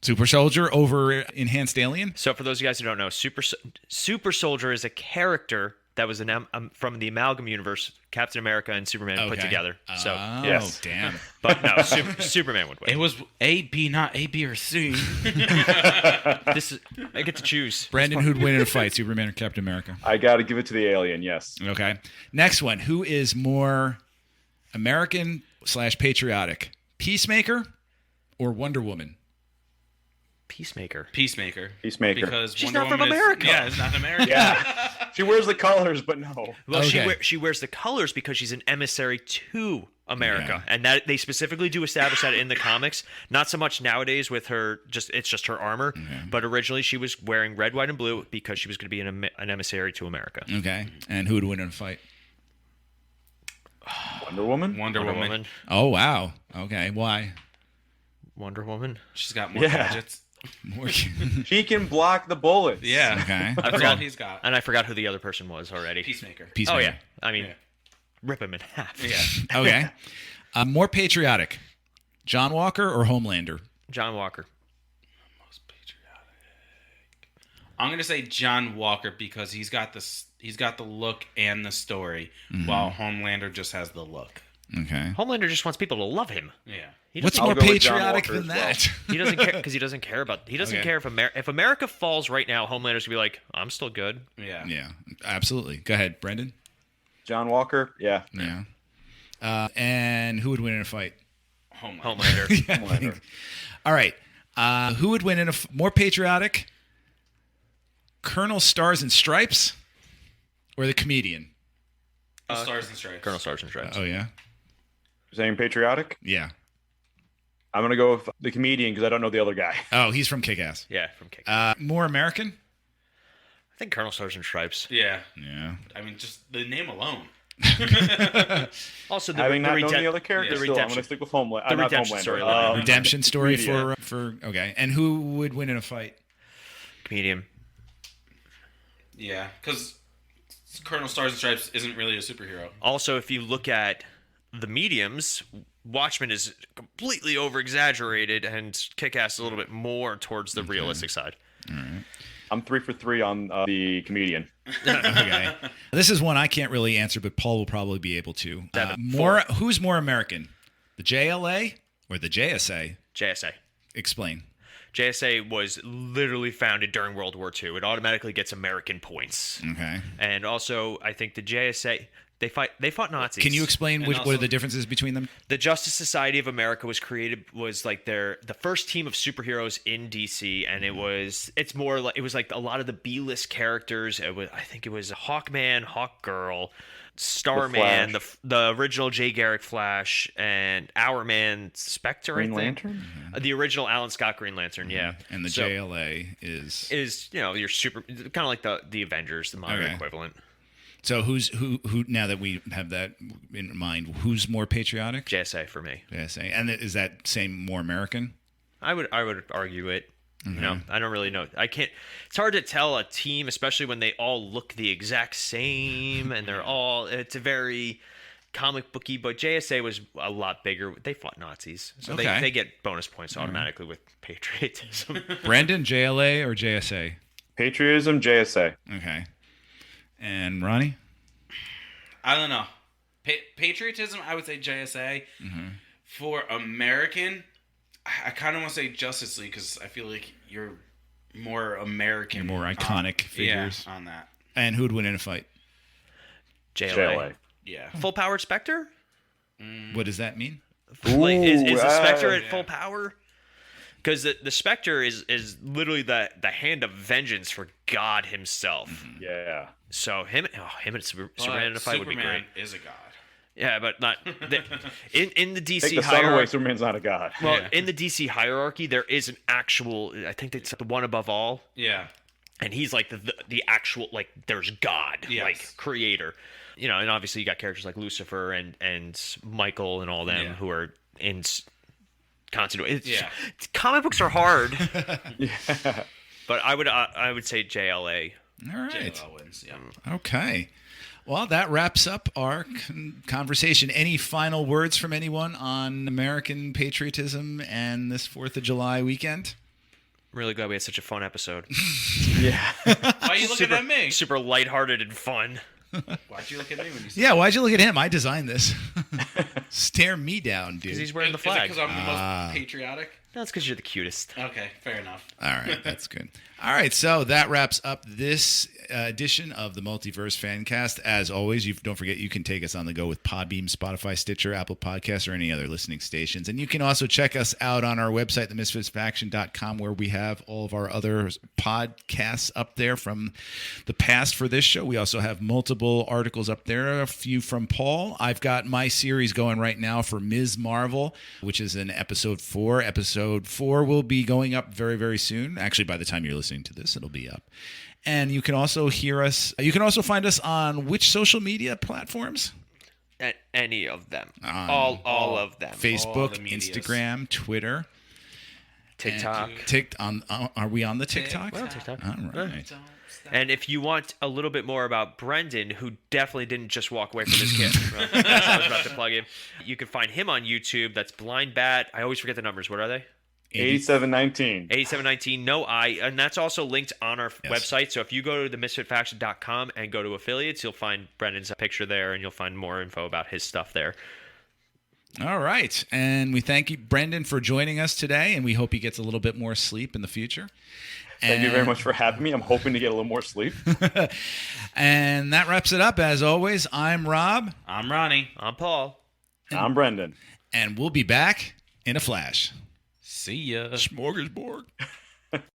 [SPEAKER 3] Super Soldier over Enhanced Alien?
[SPEAKER 5] So for those of you guys who don't know, Super Soldier is a character that was from the Amalgam universe, Captain America and Superman put together. So
[SPEAKER 3] yes. Damn.
[SPEAKER 5] But no, Superman would win.
[SPEAKER 6] It was A, B, not A, B, or C.
[SPEAKER 5] I get to choose.
[SPEAKER 3] Brandon, who'd win in a fight, Superman or Captain America?
[SPEAKER 4] I got to give it to the alien, yes.
[SPEAKER 3] Okay. Next one. Who is more American / patriotic? Peacemaker or Wonder Woman?
[SPEAKER 5] Peacemaker.
[SPEAKER 6] Peacemaker.
[SPEAKER 4] Because
[SPEAKER 5] she's
[SPEAKER 6] Wonder
[SPEAKER 5] not from
[SPEAKER 6] Woman
[SPEAKER 5] America.
[SPEAKER 6] Yeah, it's not America.
[SPEAKER 4] Yeah. She wears the colors, but no.
[SPEAKER 5] Well,
[SPEAKER 3] Okay.
[SPEAKER 5] she wears the colors because she's an emissary to America, and that they specifically do establish that in the comics. Not so much nowadays with her, it's just her armor, but originally she was wearing red, white, and blue because she was going to be an emissary to America.
[SPEAKER 3] Okay. And who would win in a fight?
[SPEAKER 4] Wonder Woman?
[SPEAKER 6] Wonder Woman.
[SPEAKER 3] Oh, wow. Okay. Why?
[SPEAKER 5] Wonder Woman.
[SPEAKER 6] She's got more gadgets.
[SPEAKER 3] More.
[SPEAKER 4] She can block the bullets.
[SPEAKER 6] Yeah.
[SPEAKER 3] Okay.
[SPEAKER 6] That's all he's got.
[SPEAKER 5] And I forgot who the other person was already.
[SPEAKER 6] Peacemaker.
[SPEAKER 3] Peacemaker.
[SPEAKER 5] Oh yeah, I mean, rip him in half.
[SPEAKER 6] Yeah.
[SPEAKER 3] Okay. More patriotic. John Walker or Homelander?
[SPEAKER 5] John Walker.
[SPEAKER 6] Most patriotic. I'm gonna say John Walker because he's got the look and the story, while Homelander just has the look.
[SPEAKER 3] Okay.
[SPEAKER 5] Homelander just wants people to love him.
[SPEAKER 6] Yeah.
[SPEAKER 3] What's
[SPEAKER 4] I'll
[SPEAKER 3] more
[SPEAKER 4] go with John
[SPEAKER 3] patriotic
[SPEAKER 4] Walker
[SPEAKER 3] than
[SPEAKER 4] as well.
[SPEAKER 3] that?
[SPEAKER 5] He doesn't care because he doesn't care
[SPEAKER 3] Okay.
[SPEAKER 5] if America falls right now. Homelander's gonna be like, I'm still good.
[SPEAKER 6] Yeah.
[SPEAKER 3] Yeah, absolutely. Go ahead, Brendan.
[SPEAKER 4] John Walker? Yeah.
[SPEAKER 3] Yeah. And who would win in a fight?
[SPEAKER 5] Homelander.
[SPEAKER 4] Homelander.
[SPEAKER 3] All right. Who would win in more patriotic? Colonel Stars and Stripes or the comedian?
[SPEAKER 6] Stars and Stripes.
[SPEAKER 5] Colonel Stars and Stripes.
[SPEAKER 3] Oh, yeah?
[SPEAKER 4] Saying patriotic?
[SPEAKER 3] Yeah.
[SPEAKER 4] I'm going to go with the comedian because I don't know the other guy.
[SPEAKER 3] Oh, he's from Kick-Ass.
[SPEAKER 5] Yeah, from Kick.
[SPEAKER 3] More American?
[SPEAKER 5] I think Colonel Stars and Stripes.
[SPEAKER 6] Yeah.
[SPEAKER 3] Yeah.
[SPEAKER 6] I mean, just the name alone.
[SPEAKER 5] Also,
[SPEAKER 4] Having not known the other characters,
[SPEAKER 5] the
[SPEAKER 4] still, I'm going
[SPEAKER 5] redemption-
[SPEAKER 4] to stick with Homelander.
[SPEAKER 5] the
[SPEAKER 4] Not
[SPEAKER 5] redemption
[SPEAKER 4] Homelander.
[SPEAKER 5] storyline.
[SPEAKER 3] Redemption story
[SPEAKER 4] comedian.
[SPEAKER 3] for okay. And who would win in a fight?
[SPEAKER 5] comedian.
[SPEAKER 6] Yeah, because Colonel Stars and Stripes isn't really a superhero.
[SPEAKER 5] Also, if you look at the mediums, Watchmen is completely over exaggerated, and Kick-Ass a little bit more towards the realistic side.
[SPEAKER 4] I'm 3 for 3 on the comedian.
[SPEAKER 3] Okay. This is one I can't really answer, but Paul will probably be able to.
[SPEAKER 5] Seven.
[SPEAKER 3] Who's more American? The JLA or the JSA?
[SPEAKER 5] JSA.
[SPEAKER 3] Explain.
[SPEAKER 5] JSA was literally founded during World War II. It automatically gets American points.
[SPEAKER 3] Okay.
[SPEAKER 5] And also, I think the JSA they fought Nazis.
[SPEAKER 3] Can you explain
[SPEAKER 6] And
[SPEAKER 3] what
[SPEAKER 6] also-
[SPEAKER 3] are the differences between them?
[SPEAKER 5] The Justice Society of America was like the first team of superheroes in DC, and it was like a lot of the B-list characters. I think it was Hawkman, Hawkgirl, Starman, the original Jay Garrick Flash, and Hourman Spectre.
[SPEAKER 4] Green
[SPEAKER 5] I think.
[SPEAKER 4] Lantern?
[SPEAKER 5] The original Alan Scott Green Lantern. Yeah,
[SPEAKER 3] And the
[SPEAKER 5] So-
[SPEAKER 3] JLA is
[SPEAKER 5] your super kind of like the Avengers, the modern
[SPEAKER 3] Okay.
[SPEAKER 5] equivalent.
[SPEAKER 3] so who now that we have that in mind, who's more patriotic?
[SPEAKER 5] JSA for me.
[SPEAKER 3] JSA. And is that same more American?
[SPEAKER 5] I would argue it.
[SPEAKER 3] Mm-hmm.
[SPEAKER 5] You know, I don't really know. I can't. It's hard to tell a team, especially when they all look the exact same and they're all. It's a very comic booky, but JSA was a lot bigger. They fought Nazis, so
[SPEAKER 3] Okay.
[SPEAKER 5] they get bonus points automatically with patriotism.
[SPEAKER 3] Brandon, JLA or JSA?
[SPEAKER 4] Patriotism, JSA.
[SPEAKER 3] Okay. And Ronnie?
[SPEAKER 6] I don't know. Patriotism, I would say JSA. For American, I kind of want to say Justice League because I feel like you're more American.
[SPEAKER 3] You're more iconic figures.
[SPEAKER 6] Yeah, on that.
[SPEAKER 3] And who'd win in a fight?
[SPEAKER 5] JLA.
[SPEAKER 6] Yeah.
[SPEAKER 5] Full powered Spectre.
[SPEAKER 3] What does that mean?
[SPEAKER 5] Like, is the Spectre at
[SPEAKER 6] yeah.
[SPEAKER 5] full power? because the Spectre is literally the hand of vengeance for God himself.
[SPEAKER 4] Yeah.
[SPEAKER 5] So him and Superman in a fight would be great.
[SPEAKER 6] Superman is a god.
[SPEAKER 5] Yeah, but not in the DC
[SPEAKER 4] Take the sun away,
[SPEAKER 5] hierarchy.
[SPEAKER 4] Superman's not a god.
[SPEAKER 5] Well,
[SPEAKER 6] Yeah.
[SPEAKER 5] in the DC hierarchy, there is an actual. I think it's the one above all,
[SPEAKER 6] Yeah.
[SPEAKER 5] and he's like the actual, like, there's God,
[SPEAKER 6] Yes.
[SPEAKER 5] like creator. You know, and obviously you got characters like Lucifer and Michael and all them
[SPEAKER 6] Yeah.
[SPEAKER 5] who are in continuity.
[SPEAKER 6] Yeah.
[SPEAKER 5] Comic books are hard,
[SPEAKER 4] Yeah.
[SPEAKER 5] but I would say JLA.
[SPEAKER 3] All right.
[SPEAKER 6] JLL wins. Yeah.
[SPEAKER 3] Okay. Well, that wraps up our conversation. Any final words from anyone on American patriotism and this 4th of July weekend?
[SPEAKER 5] Really glad we had such a fun episode.
[SPEAKER 4] Yeah.
[SPEAKER 6] Why are you looking at me?
[SPEAKER 5] Super lighthearted and fun.
[SPEAKER 6] Why'd you look at me when you said
[SPEAKER 3] Yeah, why'd you look at him? I designed this. Stare me down, dude.
[SPEAKER 5] Because he's wearing the
[SPEAKER 6] Is it
[SPEAKER 5] flag.
[SPEAKER 6] because I'm the most patriotic?
[SPEAKER 5] No, it's because you're the cutest.
[SPEAKER 6] Okay, fair enough.
[SPEAKER 3] All right, that's good. All right, so that wraps up this edition of the Multiverse Fan Cast. As always, don't forget you can take us on the go with Podbeam, Spotify, Stitcher, Apple Podcasts, or any other listening stations. And you can also check us out on our website, themisfitsfaction.com, where we have all of our other podcasts up there from the past for this show. We also have multiple articles up there, a few from Paul. I've got my series going right now for Ms. Marvel, which is in episode 4. Episode 4 will be going up very, very soon. Actually, by the time you're listening to this, it'll be up. And you can also hear us. You can also find us on which social media platforms?
[SPEAKER 5] At any of them.
[SPEAKER 3] On
[SPEAKER 5] all of them.
[SPEAKER 6] All
[SPEAKER 3] Facebook,
[SPEAKER 6] the medias.
[SPEAKER 3] Instagram, Twitter,
[SPEAKER 5] TikTok.
[SPEAKER 3] Are we on the TikTok?
[SPEAKER 5] We're on TikTok.
[SPEAKER 3] All right.
[SPEAKER 5] And if you want a little bit more about Brendan, who definitely didn't just walk away from his kid, I was about to plug him. You can find him on YouTube. That's Blind Bat. I always forget the numbers. What are they?
[SPEAKER 4] 8719.
[SPEAKER 5] 8719, no I. And that's also linked on our
[SPEAKER 3] Yes.
[SPEAKER 5] website. So if you go to themisfitfaction.com and go to affiliates, you'll find Brendan's picture there, and you'll find more info about his stuff there.
[SPEAKER 3] All right. And we thank you, Brendan, for joining us today, and we hope he gets a little bit more sleep in the future.
[SPEAKER 4] Thank you very much for having me. I'm hoping to get a little more sleep.
[SPEAKER 3] And that wraps it up. As always, I'm Rob,
[SPEAKER 6] I'm Ronnie.
[SPEAKER 5] I'm Paul.
[SPEAKER 4] I'm Brendan.
[SPEAKER 3] and we'll be back in a flash.
[SPEAKER 6] See ya.
[SPEAKER 3] Smorgasbord.